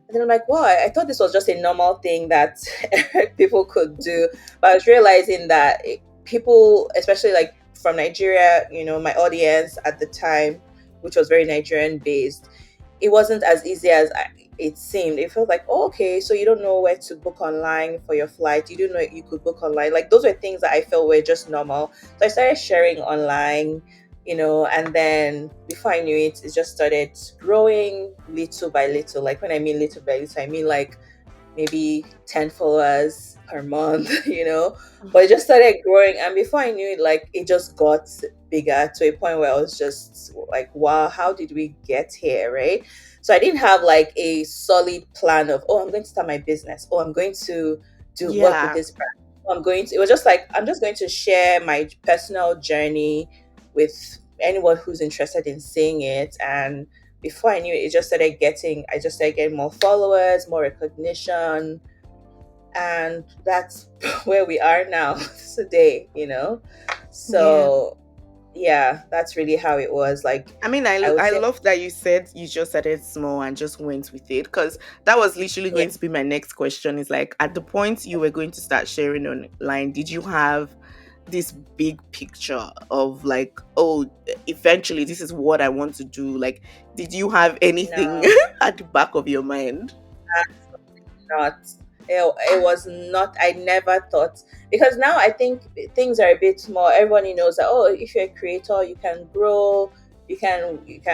Speaker 2: then I'm like, "Wow, I thought this was just a normal thing that people could do." But I was realizing that people, especially like from Nigeria, my audience at the time, which was very Nigerian based, it wasn't as easy as it seemed. It felt like, oh, okay, so you don't know where to book online for your flight. You didn't know you could book online. Like those were things that I felt were just normal. So I started sharing online, and then before I knew it, it just started growing little by little. Like when I mean little by little, I mean like maybe 10 followers per month, but it just started growing. And before I knew it, like it just got bigger to a point where I was just like, wow, how did we get here? Right. So I didn't have like a solid plan of, oh, I'm going to start my business. Oh, I'm going to do work with
Speaker 1: Yeah.
Speaker 2: this brand. Oh, it was just like, I'm just going to share my personal journey with anyone who's interested in seeing it. And before I knew it, I just started getting more followers, more recognition, and that's where we are now today.
Speaker 1: Yeah.
Speaker 2: So yeah, that's really how it was. Like
Speaker 1: I mean, I
Speaker 2: I would
Speaker 1: I
Speaker 2: say,
Speaker 1: love that you said you just started small and just went with it, because that was literally
Speaker 2: yeah,
Speaker 1: going to be my next question. Is like, at the point you were going to start sharing online, did you have this big picture of like, oh, eventually this is what I want to do? Like, did you have anything
Speaker 2: no,
Speaker 1: at the back of your mind?
Speaker 2: not. It was not. I never thought, because now I think things are a bit more. Everybody knows that, oh, if you're a creator, you can grow. You can. It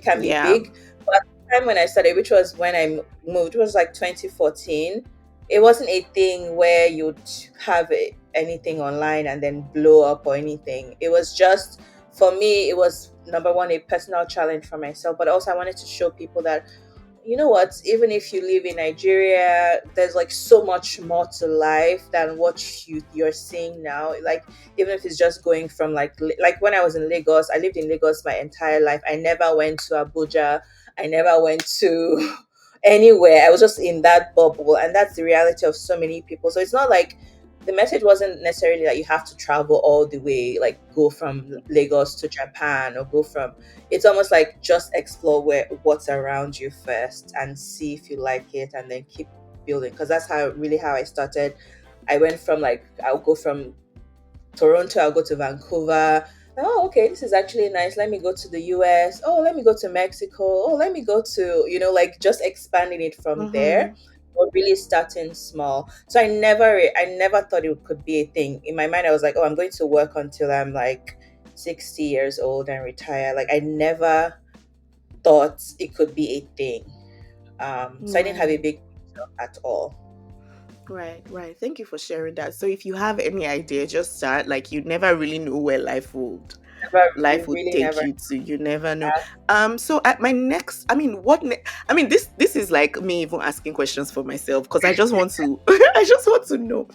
Speaker 2: can be
Speaker 1: Yeah.
Speaker 2: big. But at the time when I started, which was when I moved, it was like 2014. It wasn't a thing where you'd have anything online and then blow up or anything. It was just, for me, it was number one, a personal challenge for myself, but also I wanted to show people that, you know what, even if you live in Nigeria, there's like so much more to life than what you're seeing now. Like even if it's just going from like when I was in Lagos, I lived in Lagos my entire life. I never went to Abuja. I never went to anywhere. I was just in that bubble, and that's the reality of so many people. So it's not like the message wasn't necessarily that you have to travel all the way, like go from Lagos to Japan or go from, it's almost like just explore what's around you first and see if you like it, and then keep building, because that's how I started. I went from, like, I'll go from Toronto, I'll go to Vancouver. Oh, okay, this is actually nice. Let me go to the US. Oh, let me go to Mexico. Oh, let me go to, like just expanding it from
Speaker 1: Mm-hmm.
Speaker 2: there, or really starting small. So I never thought it could be a thing. In my mind, I was like, oh, I'm going to work until I'm like 60 years old and retire. Like I never thought it could be a thing. So I didn't have a
Speaker 1: Right.
Speaker 2: big picture at all.
Speaker 1: Right, right. Thank you for sharing that. So if you have any idea, just start. Like, you never really know where
Speaker 2: Never,
Speaker 1: life
Speaker 2: you
Speaker 1: would
Speaker 2: really
Speaker 1: take
Speaker 2: never
Speaker 1: you to. You never know.
Speaker 2: asked.
Speaker 1: So at my next, I mean, I mean, this is like me even asking questions for myself, because I just want to I just want to know.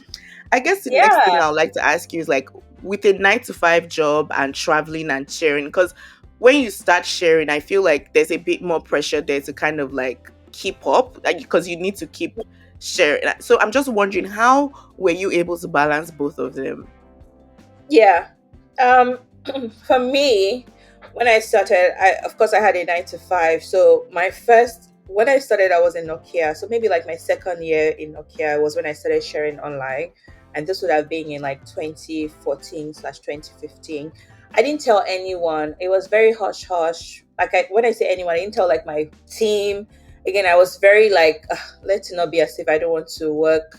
Speaker 1: I guess the next thing
Speaker 2: Yeah,
Speaker 1: I would like to ask you is like, with a 9 to 5 job and traveling and sharing, because when you start sharing, I feel like there's a bit more pressure there to kind of like keep up, like, because you need to keep sharing. So I'm just wondering, how were you able to balance both of them?
Speaker 2: yeah. Um, for me, when I started, of course I had a 9 to 5. So when I started, I was in Nokia. So maybe like my second year in Nokia was when I started sharing online, and this would have been in like 2014/2015. I didn't tell anyone. It was very hush hush. Like when I say anyone, I didn't tell like my team. Again, I was very like, let it not be as if I don't want to work,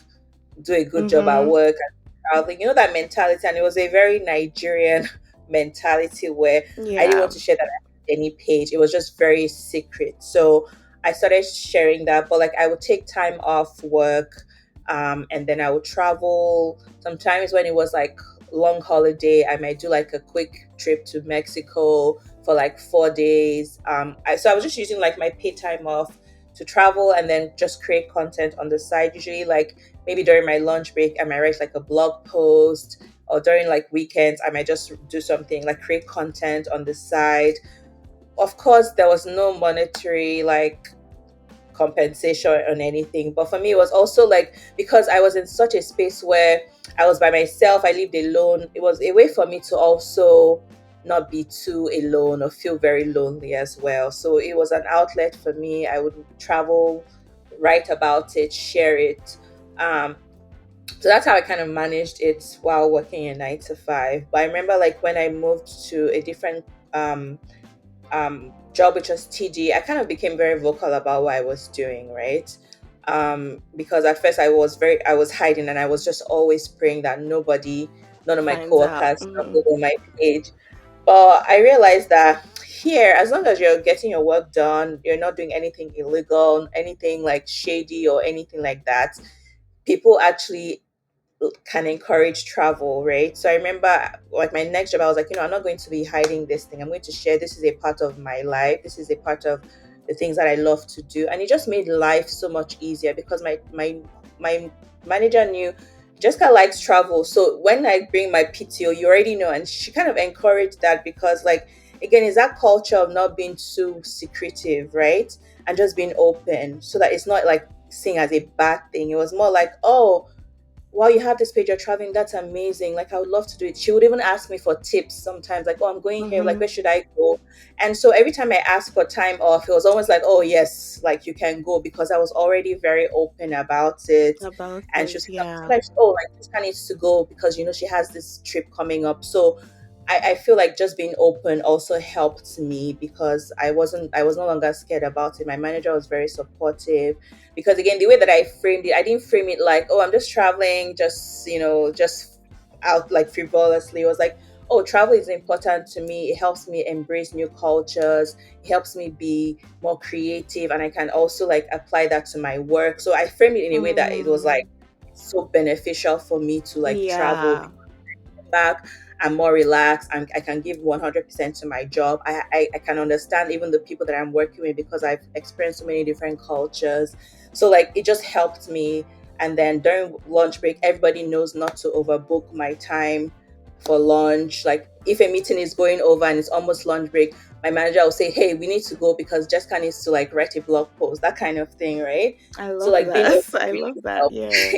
Speaker 2: do a good job at
Speaker 1: Mm-hmm.
Speaker 2: work, and traveling. You know that mentality, and it was a very Nigerian mentality where I didn't
Speaker 1: Yeah.
Speaker 2: want to share that on any page. It was just very secret. So I started sharing that, but like I would take time off work, and then I would travel. Sometimes when it was like long holiday, I might do like a quick trip to Mexico for like 4 days. So I was just using like my paid time off to travel and then just create content on the side. Usually, like maybe during my lunch break, I might write like a blog post, or during like weekends, I might just do something like create content on the side. Of course, there was no monetary like compensation on anything. But for me, it was also like because I was in such a space where I was by myself, I lived alone. It was a way for me to also not be too alone or feel very lonely as well. So it was an outlet for me. I would travel, write about it, share it. Um, so that's how I kind of managed it while working a 9 to 5. But I remember like when I moved to a different job, which was TD, I kind of became very vocal about what I was doing, right? Because at first I was hiding, and I was just always praying that none of my
Speaker 1: Finds out.
Speaker 2: coworkers stumbled on my page. But I realized that here, as long as you're getting your work done, you're not doing anything illegal, anything like shady or anything like that, people actually can encourage travel, right? So I remember like my next job, I was like, I'm not going to be hiding this thing. I'm going to share. This is a part of my life. This is a part of the things that I love to do. And it just made life so much easier because my manager knew Jessica likes travel. So when I bring my PTO, you already know. And she kind of encouraged that because like again, it's that culture of not being too secretive, right? And just being open so that it's not like seen as a bad thing. It was more like, oh, wow, you have this page, you're traveling, that's amazing. Like, I would love to do it. She would even ask me for tips sometimes, like, oh, I'm going here, like,
Speaker 1: Mm-hmm.
Speaker 2: where should I go? And so every time I asked for time off, it was almost like, oh, yes, like, you can go because I was already very open about it.
Speaker 1: About
Speaker 2: And she
Speaker 1: it.
Speaker 2: was
Speaker 1: Yeah.
Speaker 2: like, oh, like, this guy needs to go because, she has this trip coming up. So I feel like just being open also helped me because I was no longer scared about it. My manager was very supportive because again, the way that I framed it, I didn't frame it like, oh, I'm just traveling, just out like frivolously. It was like, oh, travel is important to me. It helps me embrace new cultures. It helps me be more creative, and I can also like apply that to my work. So I framed it in a way that it was like
Speaker 1: Mm.
Speaker 2: so beneficial for me to like travel
Speaker 1: Yeah.
Speaker 2: back. I'm more relaxed. I can give 100% to my job. I can understand even the people that I'm working with because I've experienced so many different cultures. So, like, it just helped me. And then during lunch break, everybody knows not to overbook my time for lunch. Like, if a meeting is going over and it's almost lunch break, my manager will say, hey, we need to go because Jessica needs to like write a blog post, that kind of thing, right?
Speaker 1: I
Speaker 2: So,
Speaker 1: love
Speaker 2: like, being
Speaker 1: that.
Speaker 2: open
Speaker 1: I
Speaker 2: really
Speaker 1: love that.
Speaker 2: helped.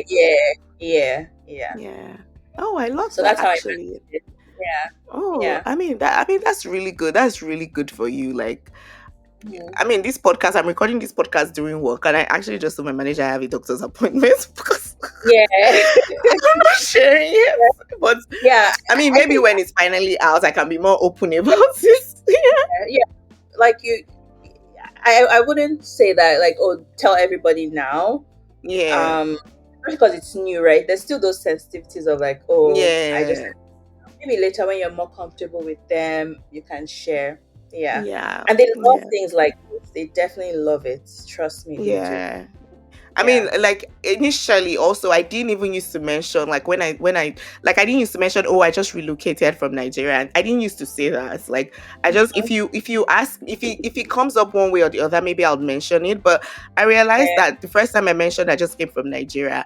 Speaker 1: Yeah.
Speaker 2: Yeah.
Speaker 1: Yeah. Oh, I love
Speaker 2: So
Speaker 1: that
Speaker 2: that's how I
Speaker 1: actually.
Speaker 2: managed it. Yeah.
Speaker 1: Oh,
Speaker 2: Yeah.
Speaker 1: I mean that's really good. That's really good for you. Like
Speaker 2: Mhm.
Speaker 1: I mean, this podcast, I'm recording this podcast during work, and I actually just told my manager I have a doctor's appointment because
Speaker 2: Yeah.
Speaker 1: I'm not sharing it. But
Speaker 2: Yeah.
Speaker 1: I mean,
Speaker 2: I
Speaker 1: maybe
Speaker 2: think
Speaker 1: when it's finally out, I can be more open about it.
Speaker 2: yeah, like you I wouldn't say that like, oh, tell everybody now.
Speaker 1: Yeah.
Speaker 2: Um because it's new, right? There's still those sensitivities of like, oh, I just
Speaker 1: Yeah.
Speaker 2: maybe later when you're more comfortable with them, you can share. Yeah.
Speaker 1: Yeah.
Speaker 2: And they love
Speaker 1: Yeah.
Speaker 2: things like this. They definitely love it. Trust me, they do.
Speaker 1: Yeah. I
Speaker 2: Yeah.
Speaker 1: mean, like initially, also, I didn't even used to mention like when I like I didn't used to mention, oh, I just relocated from Nigeria, and I didn't used to say that. It's like I just if you ask if it comes up one way or the other, maybe I'll mention it. But I realized
Speaker 2: Yeah.
Speaker 1: that the first time I mentioned I just came from Nigeria,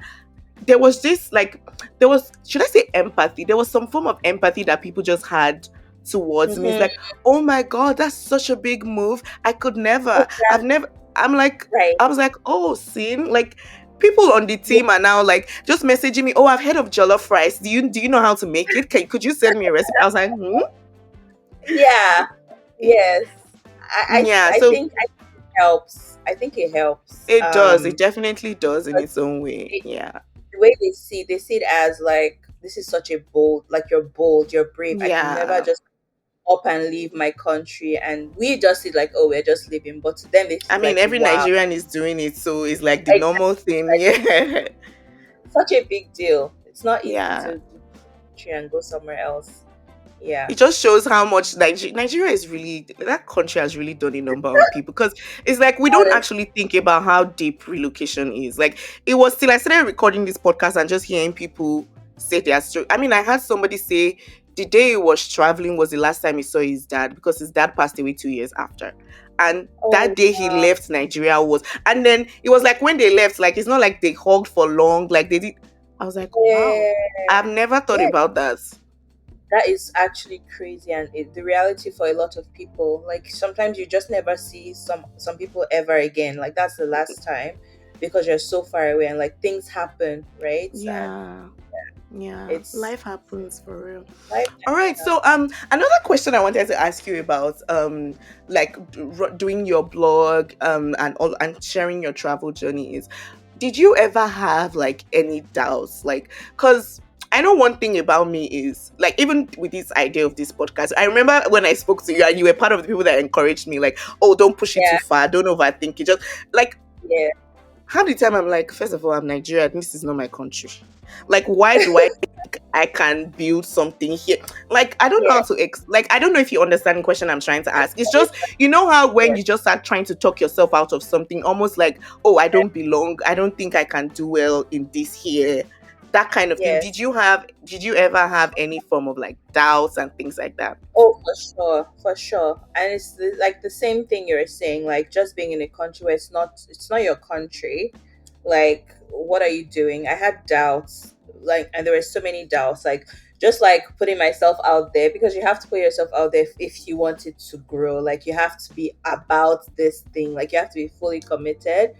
Speaker 1: there was this like there was should I say empathy? There was some form of empathy that people just had towards me. It's
Speaker 2: Mm-hmm.
Speaker 1: like, oh my god, that's such a big move. I could never. I've
Speaker 2: Exactly.
Speaker 1: never. I'm like,
Speaker 2: Right.
Speaker 1: I was like, oh, sin. Like people on the
Speaker 2: Yeah.
Speaker 1: team are now like just messaging me. Oh, I've heard of jollof rice. Do you know how to make it? Could you send me a recipe? I was like,
Speaker 2: Yeah.
Speaker 1: Y-
Speaker 2: Yes.
Speaker 1: yeah.
Speaker 2: I
Speaker 1: So
Speaker 2: think it helps. I think it helps.
Speaker 1: it does. It definitely does in
Speaker 2: But
Speaker 1: its own way.
Speaker 2: it,
Speaker 1: Yeah.
Speaker 2: the way they see it as like this is such a like you're bold, you're brave. I can never
Speaker 1: Yeah.
Speaker 2: just up and leave my country, and we just see like, oh, we're just leaving. But to them, it's
Speaker 1: I mean,
Speaker 2: like,
Speaker 1: every
Speaker 2: wow,
Speaker 1: Nigerian is doing it, so it's like the
Speaker 2: it's
Speaker 1: normal thing.
Speaker 2: like
Speaker 1: Yeah.
Speaker 2: such a big deal. It's not easy
Speaker 1: Yeah.
Speaker 2: to country and go somewhere else. Yeah.
Speaker 1: It just shows how much Nigeria is really, that country has really done a number on people, because it's like we don't
Speaker 2: Honest.
Speaker 1: actually think about how deep relocation is. Like, it was till I started recording this podcast and just hearing people say their story. I mean, I had somebody say the day he was traveling was the last time he saw his dad, because his dad passed away 2 years after. And that
Speaker 2: Oh,
Speaker 1: day he left Nigeria was, and then it was like when they left, like it's not like they hugged for long, like they did. I was like, wow,
Speaker 2: yeah.
Speaker 1: I've never thought
Speaker 2: Yeah,
Speaker 1: about that.
Speaker 2: that is actually crazy, and the reality for a lot of people. Like sometimes you just never see some people ever again. Like that's the last time because you're so far away, and like things happen, right? And
Speaker 1: Yeah. Yeah,
Speaker 2: it's
Speaker 1: life happens for real.
Speaker 2: life.
Speaker 1: All right, so another question I wanted to ask you about like doing your blog and all and sharing your travel journey is, did you ever have like any doubts? Like, cuz I know one thing about me is like, even with this idea of this podcast, I remember when I spoke to you and you were part of the people that encouraged me, like, oh, don't push it too
Speaker 2: Yeah,
Speaker 1: far, don't overthink it. Just like,
Speaker 2: yeah,
Speaker 1: half the time I'm like, first of all, I'm Nigerian. This is not my country. Like, why do I think I can build something here? Like, I don't know
Speaker 2: yeah.
Speaker 1: how to like, I don't know if you understand the question I'm trying to ask. It's just, you know how when
Speaker 2: Yeah,
Speaker 1: you just start trying to talk yourself out of something, almost like, oh, I don't belong. I don't think I can do well in this here. That kind of thing.
Speaker 2: yeah.
Speaker 1: Did you ever have any form of like doubts and things like that?
Speaker 2: Oh, for sure, for sure. And it's like the same thing you're saying, like just being in a country where it's not your country. Like, what are you doing? I had doubts, like, and there were so many doubts, like just like putting myself out there because you have to put yourself out there if you want it to grow. Like, you have to be about this thing. Like, you have to be fully committed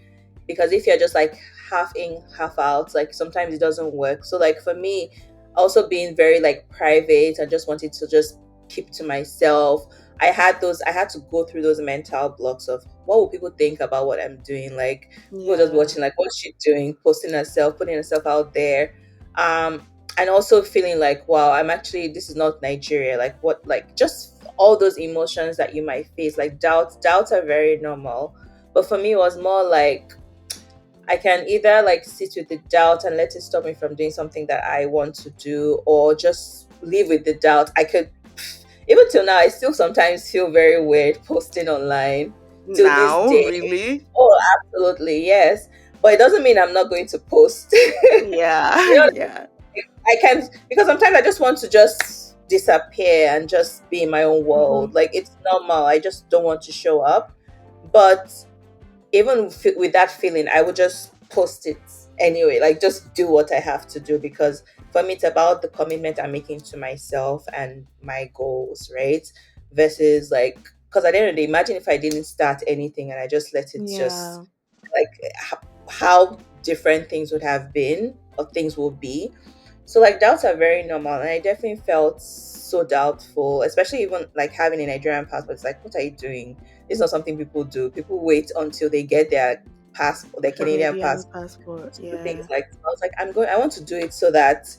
Speaker 2: because if you're just like half in half out, like sometimes it doesn't work. So like for me, also being very like private and just wanted to just keep to myself, I had to go through those mental blocks of what will people think about what I'm doing. Like people just
Speaker 1: Yeah.
Speaker 2: watching, like what's she doing, posting herself, putting herself out there. And also feeling like, wow, I'm actually, this is not Nigeria. Like what, like just all those emotions that you might face, like doubts are very normal. But for me it was more like I can either like sit with the doubt and let it stop me from doing something that I want to do, or just live with the doubt. I could, even till now, I still sometimes feel very weird posting online till this
Speaker 1: Now,
Speaker 2: day.
Speaker 1: really?
Speaker 2: Oh, absolutely, yes. But it doesn't mean I'm not going to post.
Speaker 1: Yeah.
Speaker 2: You know,
Speaker 1: Yeah.
Speaker 2: I can, because sometimes I just want to just disappear and just be in my own
Speaker 1: Hmm.
Speaker 2: world. Like it's normal. I just don't want to show up. But even with that feeling, I would just post it anyway, like just do what I have to do because for me, it's about the commitment I'm making to myself and my goals, right? Versus like, because at the end of the day, imagine if I didn't start anything and I just let it just
Speaker 1: Yeah.
Speaker 2: like how different things would have been or things will be. So like doubts are very normal, and I definitely felt so doubtful, especially even like having a Nigerian passport. It's like, what are you doing? It's not something people do. People wait until they get their passport, their Canadian
Speaker 1: Canadian
Speaker 2: passport,
Speaker 1: passport.
Speaker 2: to do things
Speaker 1: Yeah.
Speaker 2: like. I was like, I want to do it so that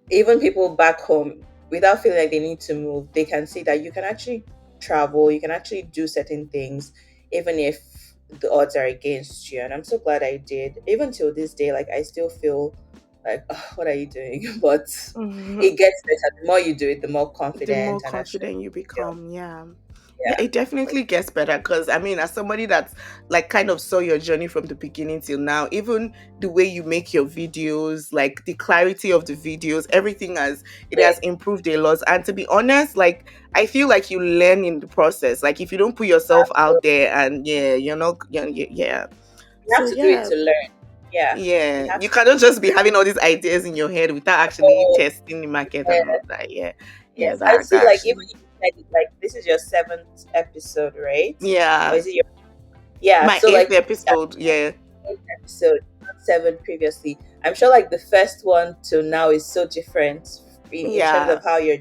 Speaker 2: even people back home, without feeling like they need to move, they can see that you can actually travel, you can actually do certain things, even if the odds are against you. And I'm so glad I did. Even till this day, like I still feel like, "Ugh, what are you doing?" But
Speaker 1: Mhm.
Speaker 2: it gets better. The more you do it, the more
Speaker 1: The more
Speaker 2: confident and assured
Speaker 1: confident you
Speaker 2: you feel.
Speaker 1: become. Yeah. Yeah,
Speaker 2: Yeah.
Speaker 1: it definitely gets better, because I mean, as somebody that's like kind of saw your journey from the beginning till now, even the way you make your videos, like the clarity of the videos, everything has, it
Speaker 2: Yeah.
Speaker 1: has improved a lot. And to be honest, like I feel like you learn in the process. Like if you don't put yourself out there, and yeah, you're not, yeah, yeah.
Speaker 2: You
Speaker 1: So
Speaker 2: have to do it
Speaker 1: yeah,
Speaker 2: to learn. Yeah. You
Speaker 1: yeah,
Speaker 2: have
Speaker 1: you
Speaker 2: to.
Speaker 1: cannot just be having all these ideas in your head without actually
Speaker 2: Oh,
Speaker 1: testing the market and all
Speaker 2: yeah.
Speaker 1: of that. Yeah, yeah,
Speaker 2: Yes. I see,
Speaker 1: that
Speaker 2: like, even
Speaker 1: actually,
Speaker 2: you said it, like, this is your seventh episode, right? Or
Speaker 1: yeah,
Speaker 2: is it your, yeah.
Speaker 1: my
Speaker 2: So,
Speaker 1: eighth
Speaker 2: like, yeah,
Speaker 1: episode. Yeah,
Speaker 2: eighth episode, not seven previously. I'm sure, like, the first one to now is so different in terms
Speaker 1: yeah.
Speaker 2: of how you're,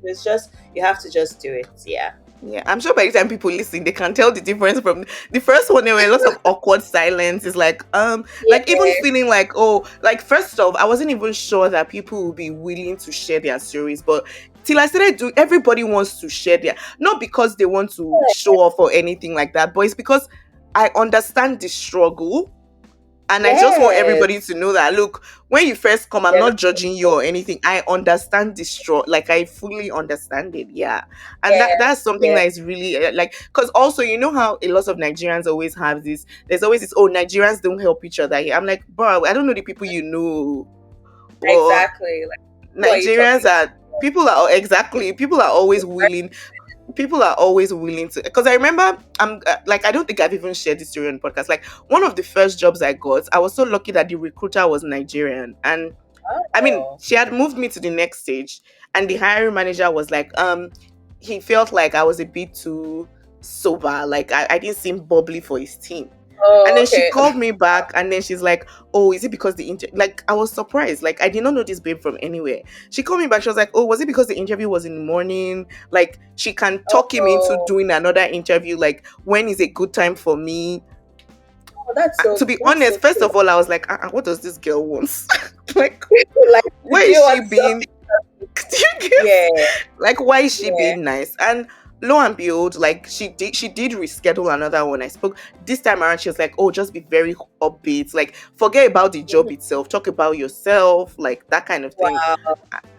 Speaker 2: it's just, you have to just do it. Yeah.
Speaker 1: Yeah, I'm sure by the time people listen, they can tell the difference from the first one. There were lots of awkward silence. It's like even
Speaker 2: Yeah.
Speaker 1: feeling like, oh, like first off, I wasn't even sure that people would be willing to share their stories, but till I started doing, everybody wants to share their, not because they want to show off or anything like that, but it's because I understand the struggle, And I just want everybody
Speaker 2: Yes.
Speaker 1: to know that, look, when you first come, I'm
Speaker 2: You're
Speaker 1: not
Speaker 2: not
Speaker 1: judging you or anything. I understand this like I fully understand it. Yeah. And that's
Speaker 2: yes,
Speaker 1: something
Speaker 2: yes.
Speaker 1: that is really like, because also, you know how a lot of Nigerians always have this, there's always this, oh, Nigerians don't help each other here. I'm like, bro, I don't know the people you know. Well,
Speaker 2: Exactly. Like, who are you
Speaker 1: Nigerians
Speaker 2: talking to?
Speaker 1: are, people are always willing, to, because I remember, I'm like, I don't think I've even shared this story on podcast. Like, one of the first jobs I got, I was so lucky that the recruiter was Nigerian. And I mean,
Speaker 2: Oh,
Speaker 1: she had moved me to the next stage, and the hiring manager was like, he felt like I was a bit too sober, like I didn't seem bubbly for his team. And
Speaker 2: oh,
Speaker 1: then she
Speaker 2: okay.
Speaker 1: called me back, and then she's like, "Oh, is it because like, I was surprised, like I did not know this babe from anywhere." She called me back. She was like, "Oh, was it because the interview was in the morning? Like, she can talk him into
Speaker 2: Oh,
Speaker 1: doing another interview. Like, when is a good time for me?"
Speaker 2: oh, that's so
Speaker 1: To be
Speaker 2: that's so
Speaker 1: honest, first
Speaker 2: cute.
Speaker 1: of all, I was like, what does this girl want? Like,
Speaker 2: Like,
Speaker 1: why
Speaker 2: did
Speaker 1: is
Speaker 2: you
Speaker 1: she
Speaker 2: want
Speaker 1: being?
Speaker 2: something?
Speaker 1: Do you get?
Speaker 2: Yeah,
Speaker 1: Like, why is she
Speaker 2: yeah.
Speaker 1: being nice? And lo and behold, like, she did reschedule another one. I spoke this time around. She was like, "Oh, just be very upbeat. Like, forget about the job
Speaker 2: Mhm.
Speaker 1: itself. Talk about yourself, like that kind of thing."
Speaker 2: Wow.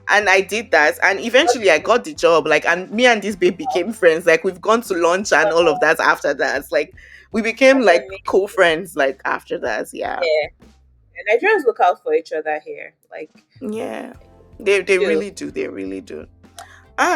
Speaker 1: And I did that, and
Speaker 2: That's
Speaker 1: eventually I got the job. Like, and me and this babe became friends. Like, we've gone to lunch and all of that after that. Like, we became
Speaker 2: that's
Speaker 1: like
Speaker 2: amazing.
Speaker 1: co-friends. Like, after that, yeah.
Speaker 2: Yeah. And Nigerians look out for each other here. Like,
Speaker 1: Yeah.
Speaker 2: we
Speaker 1: They
Speaker 2: do.
Speaker 1: really do. They really do.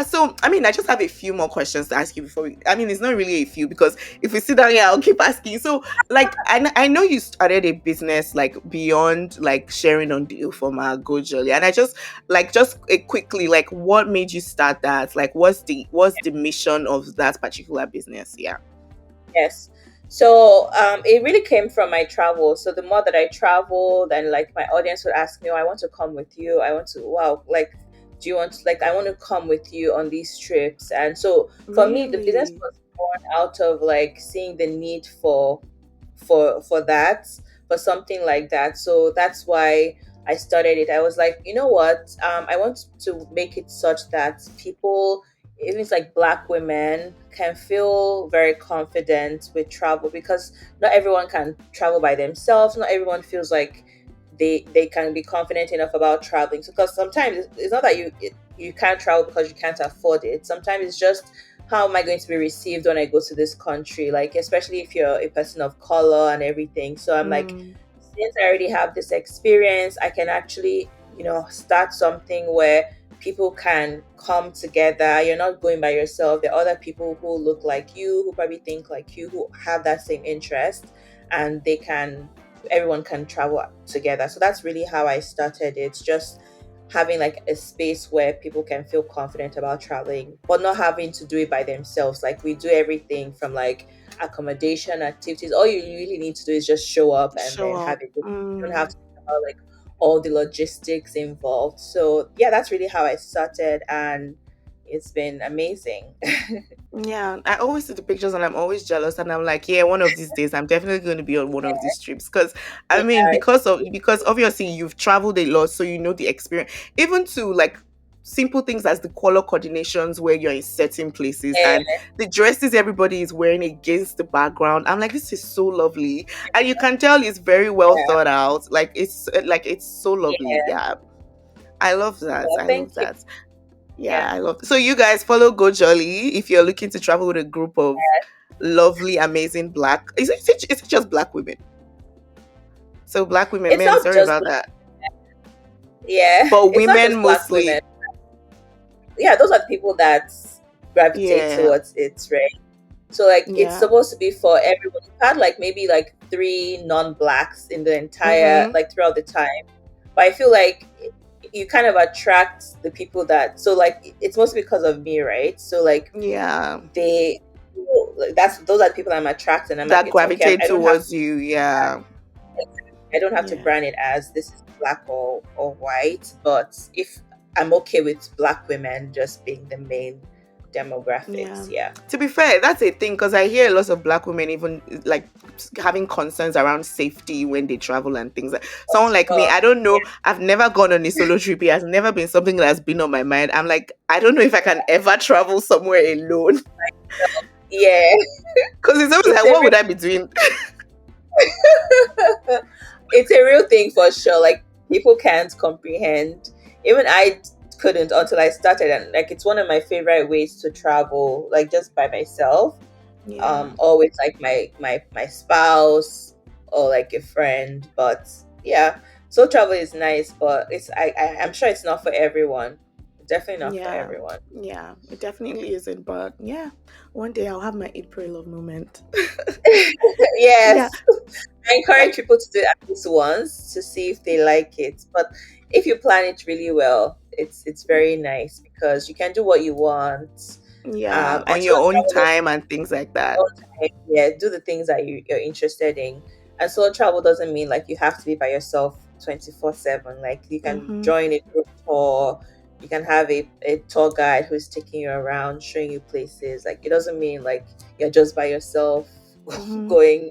Speaker 1: So I mean, I just have a few more questions to ask you before we. I mean, it's not really a few, because if we sit down here, I'll keep asking. So, like, I know you started a business like beyond like sharing on the Ufoma Go Jolly, and I just like, just quickly, like, what made you start that? Like, what's the mission of that particular business? Yeah.
Speaker 2: Yes. So it really came from my travel. So the more that I traveled, and like my audience would ask me, "Oh, I want to come with you. I want to. Wow, like, do you want to, like, I want to come with you on these trips." And so for me, the business
Speaker 1: Really?
Speaker 2: was born out of like seeing the need for that, for something like that. So that's why I started it. I was like, you know what, I want to make it such that people, even it's like black women, can feel very confident with travel, because not everyone can travel by themselves. Not everyone feels like they can be confident enough about traveling. So, because sometimes it's not that you can't travel because you can't afford it. Sometimes it's just, how am I going to be received when I go to this country? Like, especially if you're a person of color and everything. So I'm like,
Speaker 1: Mm,
Speaker 2: since I already have this experience, I can actually, start something where people can come together. You're not going by yourself. There are other people who look like you, who probably think like you, who have that same interest, and everyone can travel together. So that's really how I started. It's just having like a space where people can feel confident about traveling, but not having to do it by themselves. Like, we do everything from like accommodation, activities. All you really need to do is just show up and
Speaker 1: show
Speaker 2: then have
Speaker 1: up.
Speaker 2: it. You don't have
Speaker 1: Mm.
Speaker 2: to think about like all the logistics involved. So yeah, that's really how I started, and it's been amazing.
Speaker 1: Yeah, I always see the pictures and I'm always jealous, and I'm like, yeah, one of these days I'm definitely going to be on one of these trips, because I
Speaker 2: Yeah,
Speaker 1: mean,
Speaker 2: it's
Speaker 1: because obviously you've traveled a lot, so you know the experience, even to like simple things as the color coordinations where you're in certain places, and
Speaker 2: yeah,
Speaker 1: the dresses everybody is wearing against the background. I'm like, this is so lovely, and you can tell it's very well
Speaker 2: yeah,
Speaker 1: thought out. Like it's so lovely.
Speaker 2: yeah.
Speaker 1: Yeah, I love that.
Speaker 2: Well,
Speaker 1: I love
Speaker 2: thank you.
Speaker 1: that. Yeah,
Speaker 2: Yeah,
Speaker 1: I love. So you guys follow Go Jolly if you're looking to travel with a group of lovely, amazing black. Is it just black women? So black women,
Speaker 2: it's
Speaker 1: men.
Speaker 2: not
Speaker 1: Sorry
Speaker 2: just
Speaker 1: about that.
Speaker 2: yeah,
Speaker 1: But
Speaker 2: it's not
Speaker 1: women
Speaker 2: just black women.
Speaker 1: mostly.
Speaker 2: Yeah, those are the people that gravitate
Speaker 1: Yeah,
Speaker 2: towards it, right? So like, it's
Speaker 1: yeah.
Speaker 2: supposed to be for everyone. We've had like maybe like three non-blacks in the entire,
Speaker 1: Mhm.
Speaker 2: like, throughout the time, but I feel like you kind of attract the people that, so like, it's mostly because of me, right? So like,
Speaker 1: Yeah.
Speaker 2: they like, that's those are the people I'm attracting. I'm like,
Speaker 1: That
Speaker 2: it's okay.
Speaker 1: gravitate towards you. Yeah.
Speaker 2: I don't have to
Speaker 1: Yeah.
Speaker 2: brand it as this is black or white, but if I'm okay with black women just being the main
Speaker 1: Yeah.
Speaker 2: demographics, yeah.
Speaker 1: To be fair, that's a thing, because I hear a lot of black women even like having concerns around safety when they travel and things. Like someone like me,
Speaker 2: Uh,
Speaker 1: I don't know. I've never gone on a solo trip. It has never been something that's been on my mind. I'm like, I don't know if I can ever travel somewhere alone.
Speaker 2: yeah,
Speaker 1: Because it's always
Speaker 2: it's
Speaker 1: like,
Speaker 2: a
Speaker 1: what
Speaker 2: real
Speaker 1: would I be doing?
Speaker 2: it's a real thing for sure. Like people can't comprehend. Even I couldn't until I started, and like it's one of my favorite ways to travel, like just by myself.
Speaker 1: Yeah.
Speaker 2: Always like my spouse or like a friend. But yeah, so travel is nice, but I'm sure it's not for everyone. Definitely not for
Speaker 1: Yeah.
Speaker 2: everyone.
Speaker 1: Yeah. It definitely isn't. But yeah, one day I'll have my April of moment. Yeah.
Speaker 2: Yes, I encourage
Speaker 1: Like,
Speaker 2: people to do it at least once to see if they like it. But if you plan it really well, it's very nice because you can do what you want.
Speaker 1: yeah,
Speaker 2: And
Speaker 1: on your
Speaker 2: solo
Speaker 1: own
Speaker 2: travel
Speaker 1: time and things like that.
Speaker 2: all time. Yeah, do the things that you're interested in. And solo travel doesn't mean like you have to be by yourself 24/7. Like you can
Speaker 1: Mm-hmm.
Speaker 2: join a group tour, you can have a tour guide who's taking you around, showing you places. Like it doesn't mean like you're just by yourself
Speaker 1: Mm-hmm.
Speaker 2: going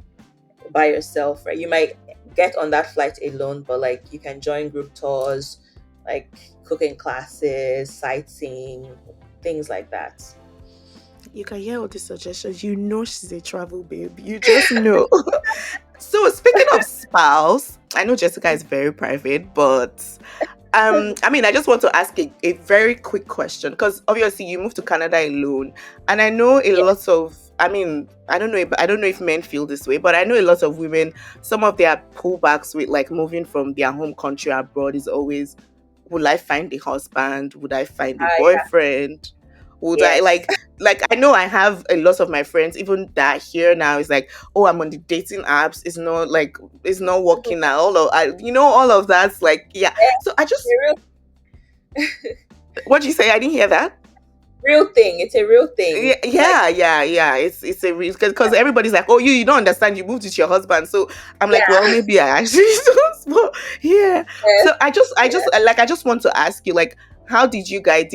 Speaker 2: by yourself, right? You might get on that flight alone, but like you can join group tours, like cooking classes, sightseeing, things like that.
Speaker 1: You can hear all the suggestions. You know she's a travel babe. You just know. So speaking of spouse, I know Jessica is very private, but I mean, I just want to ask a very quick question because obviously you moved to Canada alone, and I know a
Speaker 2: Yeah,
Speaker 1: lot of. I mean, I don't know if men feel this way, but I know a lot of women. Some of their pullbacks with like moving from their home country abroad is always, will I find a husband? Would I find a
Speaker 2: yeah,
Speaker 1: boyfriend? Would I
Speaker 2: yes.
Speaker 1: like I know I have a lot of my friends, even that here now is like, oh, I'm on the dating apps. It's not
Speaker 2: Mhm.
Speaker 1: working out. All of all of that's like, yeah.
Speaker 2: Yeah,
Speaker 1: So I
Speaker 2: it's a
Speaker 1: just
Speaker 2: real
Speaker 1: what you say? I didn't hear that.
Speaker 2: real thing. It's a real thing.
Speaker 1: Yeah,
Speaker 2: Like
Speaker 1: yeah, yeah, yeah. It's a reason because everybody's like, oh, you don't understand. You moved with your husband, so I'm like, well,
Speaker 2: yeah,
Speaker 1: maybe I actually don't. But yeah.
Speaker 2: yes,
Speaker 1: So
Speaker 2: yeah,
Speaker 1: I just want to ask you, like, how did you guys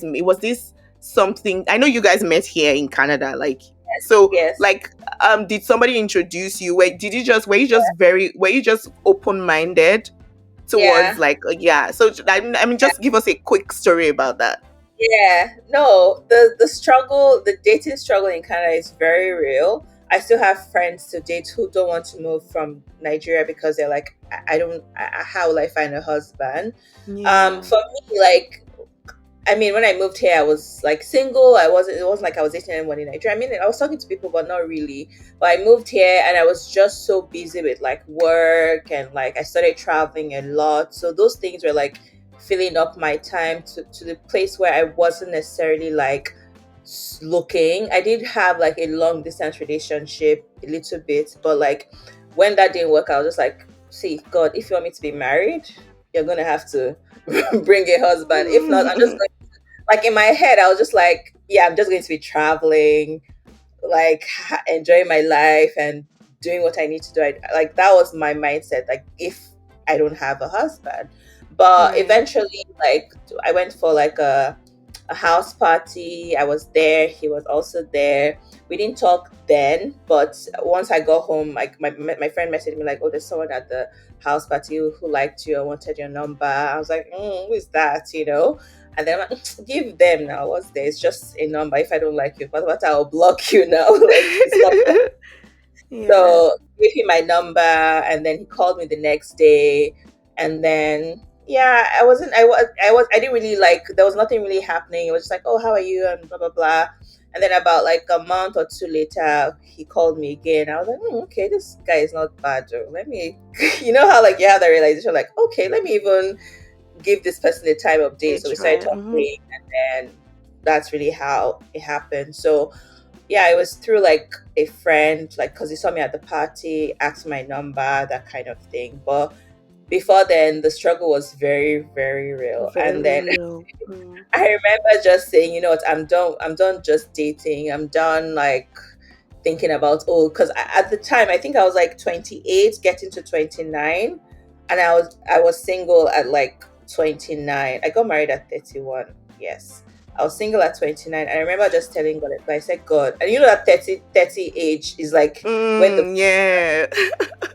Speaker 1: meet? Was this something? I know you guys met here in Canada, like, so
Speaker 2: yes.
Speaker 1: like, did somebody introduce you? Wait, were you just open minded towards
Speaker 2: Yeah.
Speaker 1: like, yeah? So I mean, just give us a quick story about that.
Speaker 2: Yeah, no, the struggle, the dating struggle in Canada is very real. I still have friends to date who don't want to move from Nigeria because they're like, I don't, how will I find a husband?
Speaker 1: Yeah.
Speaker 2: For me, like, I mean, when I moved here, I was like single. It wasn't like I was dating anyone in Nigeria. I mean, I was talking to people, but not really. But I moved here and I was just so busy with like work and like I started traveling a lot. So those things were like filling up my time to the place where I wasn't necessarily like looking. I did have like a long distance relationship a little bit, but like when that didn't work, I was just like, see, God, if you want me to be married, you're gonna have to bring a husband. If not, I'm just going, like in my head, I was just like, yeah, I'm just going to be traveling, like enjoying my life and doing what I need to do. Like that was my mindset. Like if I don't have a husband, but
Speaker 1: Right.
Speaker 2: eventually, like I went for like a house party. I was there. He was also there. We didn't talk then, but once I got home, like my friend messaged me like, "Oh, there's someone at the house party who liked you. I wanted your number." I was like, "Who is that?" You know. And then I'm like, give them now. What's there? It's just a number. If I don't like you, what I'll block you now. Like it's not.
Speaker 1: Yeah.
Speaker 2: So gave him my number, and then he called me the next day, and then yeah, I wasn't. I didn't really like. There was nothing really happening. It was just like, oh, how are you, and blah blah blah. And then about like a month or two later, he called me again. I was like, okay, this guy is not bad. Though. Let me, you know how like you have that realization, like, okay, let me even give this person the time of day.
Speaker 1: They
Speaker 2: So we started
Speaker 1: try. Mm-hmm.
Speaker 2: talking, and then that's really how it happened. So yeah, it was through like a friend, like because he saw me at the party, asked my number, that kind of thing. But before then, the struggle was very, very real. And
Speaker 1: Very
Speaker 2: then
Speaker 1: real. Mm.
Speaker 2: I remember just saying, you know what, I'm done. I'm done just dating. I'm done like thinking about because at the time I think I was like 28, getting to 29, and I was single at like 29. I got married at 31. Yes. I was single at 29. I remember just telling God, I said, God, and you know that 30 age is like when the
Speaker 1: Yeah.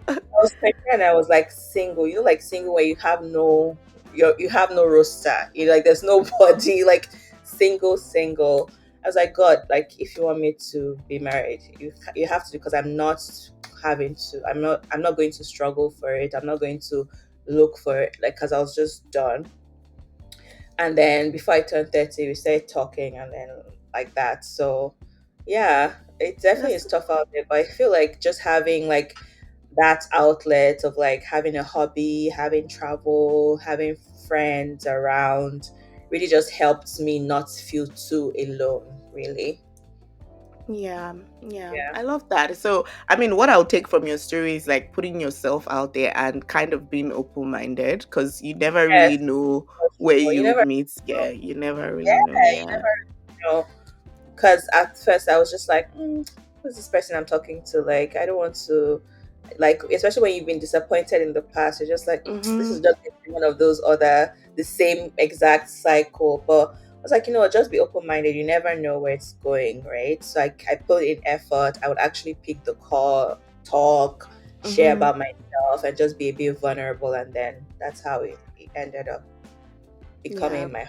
Speaker 2: I was pregnant and I was like single. You know, like single where you have no roster. You like there's nobody like single, single. I was like, God, like if you want me to be married, you have to because I'm not I'm not going to struggle for it. I'm not going to look for it, like, because I was just done. And then before I turned 30, we started talking, and then like that. So yeah, it definitely
Speaker 1: That's
Speaker 2: is tough out there, but I feel like just having like that outlet of like having a hobby, having travel, having friends around really just helped me not feel too alone, really.
Speaker 1: Yeah, yeah,
Speaker 2: Yeah.
Speaker 1: I love that. So, I mean, what I'll take from your story is like putting yourself out there and kind of being open-minded because you never really
Speaker 2: Yes,
Speaker 1: know
Speaker 2: for
Speaker 1: where
Speaker 2: sure. You
Speaker 1: you would
Speaker 2: never
Speaker 1: meet.
Speaker 2: know.
Speaker 1: Yeah, you never
Speaker 2: Yeah,
Speaker 1: really know.
Speaker 2: you
Speaker 1: Yeah.
Speaker 2: never know. Because at first I was just like, who's this person I'm talking to? Like, I don't want to, like, especially when you've been disappointed in the past, you're just like, this
Speaker 1: Mm-hmm.
Speaker 2: is just one of those other, the same exact cycle. But I was like, you know what, just be open minded. You never know where it's going, right? So I put in effort. I would actually pick the call, talk, share
Speaker 1: Mm-hmm.
Speaker 2: about myself, and just be a bit vulnerable. And then that's how it ended up
Speaker 1: Yeah.
Speaker 2: becoming my.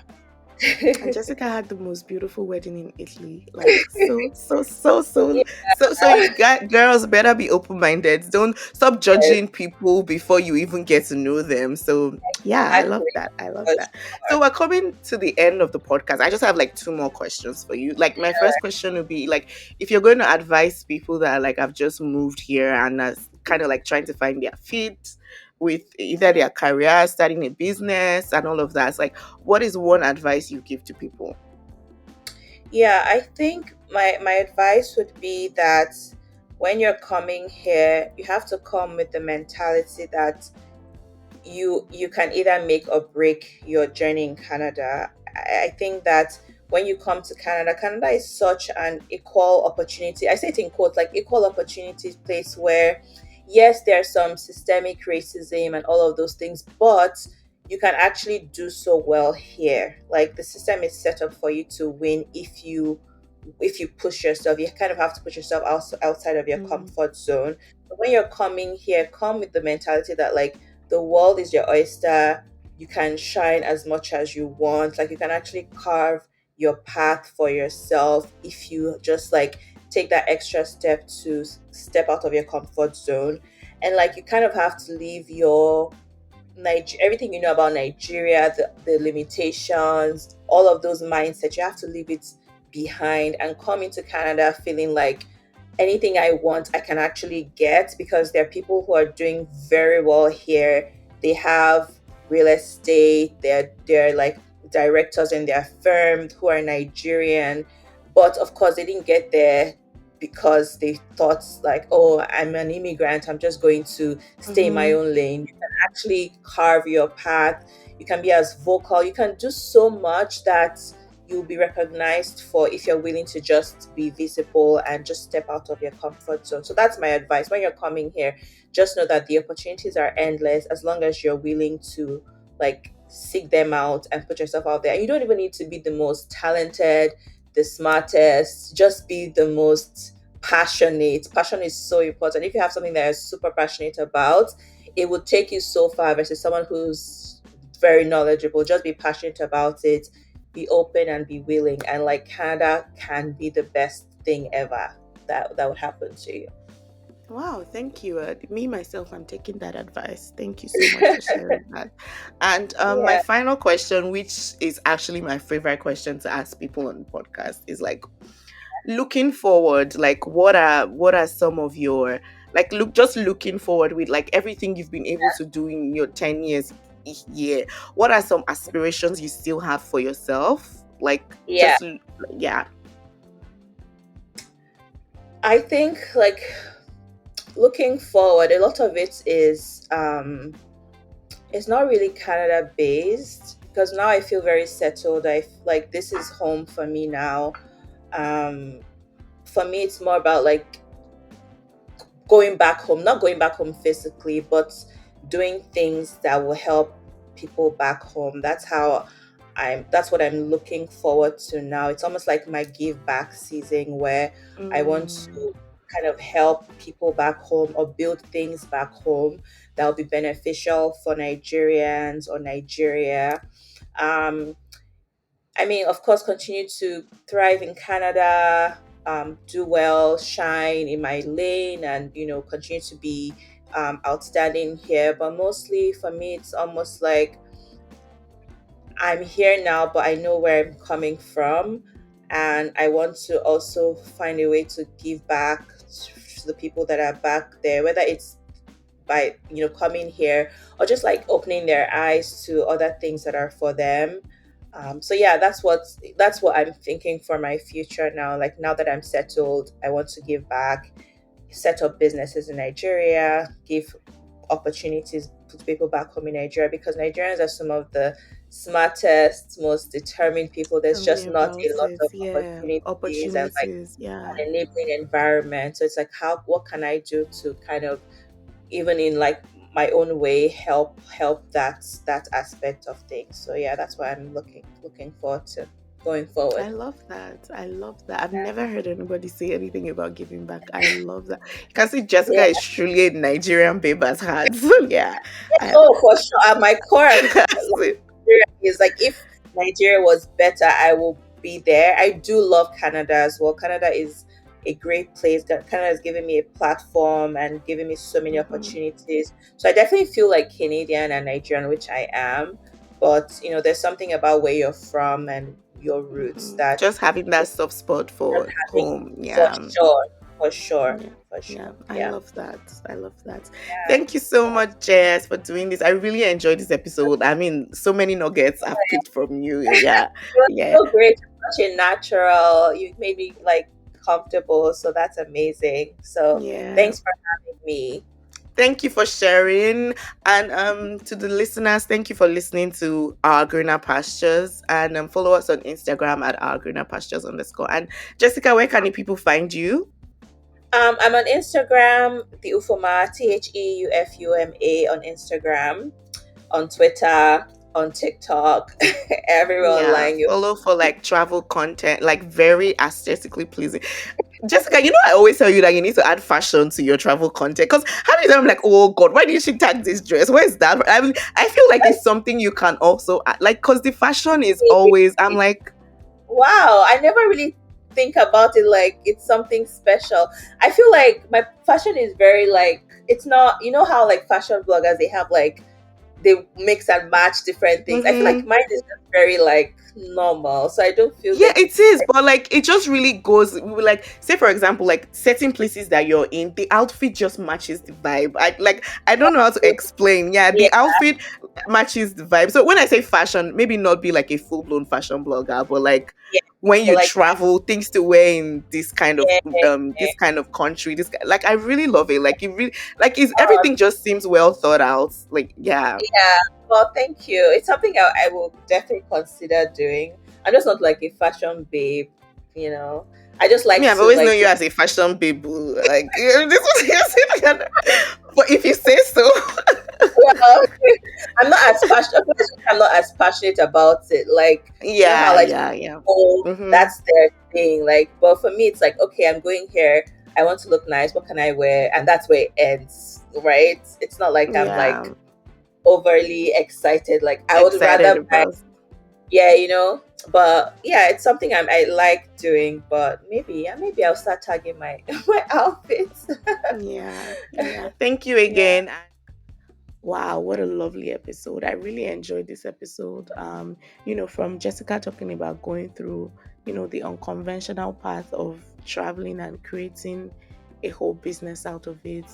Speaker 1: And Jessica had the most beautiful wedding in Italy. Like so
Speaker 2: Yeah.
Speaker 1: you got girls better be open-minded. Don't stop judging people before you even get to know them. So yeah, I love
Speaker 2: Exactly.
Speaker 1: that. I love
Speaker 2: For
Speaker 1: that.
Speaker 2: sure.
Speaker 1: So we're coming to the end of the podcast. I just have like two more questions for you. Like my first question would be like if you're going to advise people that are like I've just moved here and are kind of like trying to find their feet with either their career, starting a business and all of that. It's like what is one advice you give to people?
Speaker 2: Yeah, I think my advice would be that when you're coming here, you have to come with the mentality that you can either make or break your journey in Canada. I think that when you come to Canada, Canada is such an equal opportunity. I say it in quotes, like equal opportunity place where yes, there's some systemic racism and all of those things, but you can actually do so well here. Like the system is set up for you to win if you push yourself. You kind of have to put yourself outside of your
Speaker 1: Mm,
Speaker 2: comfort zone. But when you're coming here, come with the mentality that like the world is your oyster. You can shine as much as you want. Like you can actually carve your path for yourself if you just like take that extra step to step out of your comfort zone. And like you kind of have to leave your everything you know about Nigeria, the limitations, all of those mindsets, you have to leave it behind and come into Canada feeling like anything I want, I can actually get because there are people who are doing very well here. They have real estate, they're like directors in their firm who are Nigerian, but of course they didn't get there because they thought like, oh, I'm an immigrant, I'm just going to stay in my
Speaker 1: mhm,
Speaker 2: own lane. Actually carve your path. You can be as vocal. You can do so much that you'll be recognized for if you're willing to just be visible and just step out of your comfort zone. So that's my advice. When you're coming here, just know that the opportunities are endless as long as you're willing to like seek them out and put yourself out there. And you don't even need to be the most talented, the smartest, just be the most passionate. Passion is so important. If you have something that you're super passionate about, it would take you so far versus someone who's very knowledgeable. Just be passionate about it, be open and be willing. And like Canada can be the best thing ever that would happen to you.
Speaker 1: wow, thank you. Me myself, I'm taking that advice. Thank you so much for sharing that. And my
Speaker 2: Yeah.
Speaker 1: final question, which is actually my favorite question to ask people on the podcast, is like looking forward. Like, what are some of your like looking forward with like everything you've been able to do in your 10 years here? What are some aspirations you still have for yourself? Like,
Speaker 2: Yeah.
Speaker 1: yeah.
Speaker 2: I think like looking forward, a lot of it is it's not really Canada based because now I feel very settled. Like this is home for me now. Um for me it's more about like going back home, not going back home physically, but doing things that will help people back home. That's what I'm looking forward to now. It's almost like my give back season where I want
Speaker 1: Mm,
Speaker 2: to kind of help people back home or build things back home that will be beneficial for Nigerians or Nigeria. Um, I mean, of course, continue to thrive in Canada, do well, shine in my lane, and continue to be outstanding here. But mostly for me, it's almost like I'm here now, but I know where I'm coming from, and I want to also find a way to give back to the people that are back there, whether it's by coming here, or just like opening their eyes to other things that are for them. So yeah, that's what I'm thinking for my future now. Like, now that I'm settled, I want to give back, set up businesses in Nigeria, give opportunities to people back home in Nigeria, because Nigerians are some of the smartest, most determined people. There's
Speaker 1: Tell me
Speaker 2: just not
Speaker 1: about
Speaker 2: a lot
Speaker 1: it.
Speaker 2: of
Speaker 1: Yeah,
Speaker 2: opportunities and like
Speaker 1: opportunities. Yeah.
Speaker 2: an enabling environment. So it's like, what can I do to kind of, even in like my own way, help that aspect of things. So yeah, that's what I'm looking forward to going
Speaker 1: I
Speaker 2: forward.
Speaker 1: love that. I love that. I've never heard anybody say anything about giving back. I love that. You can see Jessica
Speaker 2: Yeah.
Speaker 1: is truly a Nigerian babe at heart. So yeah, I
Speaker 2: Oh, for sure. At my core,
Speaker 1: see.
Speaker 2: Nigeria is like, if Nigeria was better, I will be there. I do love Canada as well. Canada is a great place. Canada has given me a platform and given me so many
Speaker 1: Mhm,
Speaker 2: opportunities. So I definitely feel like Canadian and Nigerian, which I am. But there's something about where you're from and your roots
Speaker 1: mhm.
Speaker 2: that
Speaker 1: Just having that soft spot
Speaker 2: just
Speaker 1: for
Speaker 2: having,
Speaker 1: home.
Speaker 2: for
Speaker 1: Yeah.
Speaker 2: sure, for sure,
Speaker 1: Yeah.
Speaker 2: for
Speaker 1: Yeah,
Speaker 2: sure.
Speaker 1: I
Speaker 2: Yeah.
Speaker 1: love that. I love that.
Speaker 2: Yeah.
Speaker 1: Thank you so much, Jess, for doing this. I really enjoyed this episode. I mean, so many nuggets I've picked from you. Yeah.
Speaker 2: It was
Speaker 1: Yeah.
Speaker 2: so great. Such a natural. You made me like comfortable, so that's amazing. So
Speaker 1: Yeah.
Speaker 2: thanks for having me.
Speaker 1: Thank you for sharing. And to the listeners, thank you for listening to Our Greener Pastures. And follow us on Instagram at Our Greener Pastures _ And Jessica, where can the people find you?
Speaker 2: I'm on Instagram, the Ufoma, TheUfuma on Instagram, on Twitter, on TikTok, everywhere
Speaker 1: Yeah,
Speaker 2: online. You
Speaker 1: follow for like travel content, like very aesthetically pleasing. Jessica, I always tell you that you need to add fashion to your travel content because how many times I'm like, oh God, why did she tag this dress? Where is that? I mean, I feel like it's something you can also add, like, because the fashion is always, I'm like,
Speaker 2: Wow, I never really think about it like it's something special. I feel like my fashion is very like, it's not, how like fashion bloggers, they have like, they mix and match different things. I feel like
Speaker 1: mm-hmm.
Speaker 2: mine is just very like normal. So I don't feel
Speaker 1: Yeah,
Speaker 2: like
Speaker 1: it
Speaker 2: it's
Speaker 1: is, but like it just really goes like say for example, like certain places that you're in, the outfit just matches the vibe. I don't know how to explain. Yeah,
Speaker 2: yeah,
Speaker 1: the outfit matches the vibe. So when I say fashion, maybe not be like a full-blown fashion blogger, but like
Speaker 2: yeah,
Speaker 1: when you
Speaker 2: or like
Speaker 1: travel, things to wear in
Speaker 2: yeah, yeah,
Speaker 1: this
Speaker 2: yeah.
Speaker 1: kind of country, like I really love it. Like it really like is
Speaker 2: Oh,
Speaker 1: everything just seems well thought out. Like yeah.
Speaker 2: yeah. Well, thank you. It's something I will definitely consider doing. I'm just not like a fashion babe, you know. I just
Speaker 1: Me,
Speaker 2: like
Speaker 1: I've
Speaker 2: to
Speaker 1: always known
Speaker 2: like
Speaker 1: you as a fashion babe. Like this was but if you say so,
Speaker 2: well, I'm not as passionate. I'm not as passionate about it. Like, how
Speaker 1: yeah,
Speaker 2: like
Speaker 1: yeah, yeah.
Speaker 2: people,
Speaker 1: Mm-hmm.
Speaker 2: that's their thing. Like, but for me, it's like, okay, I'm going here. I want to look nice. What can I wear? And that's where it ends, right? It's not like I'm
Speaker 1: Yeah,
Speaker 2: like overly excited. Like, I would
Speaker 1: excited
Speaker 2: rather buy,
Speaker 1: about.
Speaker 2: yeah, But yeah, it's something I like doing. But maybe, yeah, maybe I'll start tagging my my outfits.
Speaker 1: Yeah, yeah. Thank you
Speaker 2: Yeah.
Speaker 1: again. Wow, what a lovely episode. I really enjoyed this episode. From Jessica talking about going through, the unconventional path of traveling and creating a whole business out of it,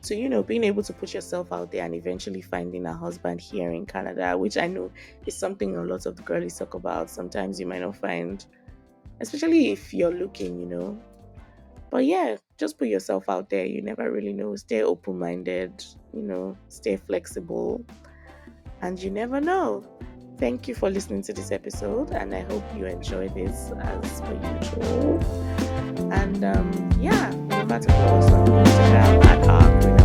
Speaker 1: to, being able to put yourself out there and eventually finding a husband here in Canada, which I know is something a lot of the girlies talk about. Sometimes you might not find, especially if you're looking. But yeah, just put yourself out there. You never really know. Stay open minded, stay flexible, and you never know. Thank you for listening to this episode, and I hope you enjoy this as per usual. And yeah, remember to follow us on Instagram at our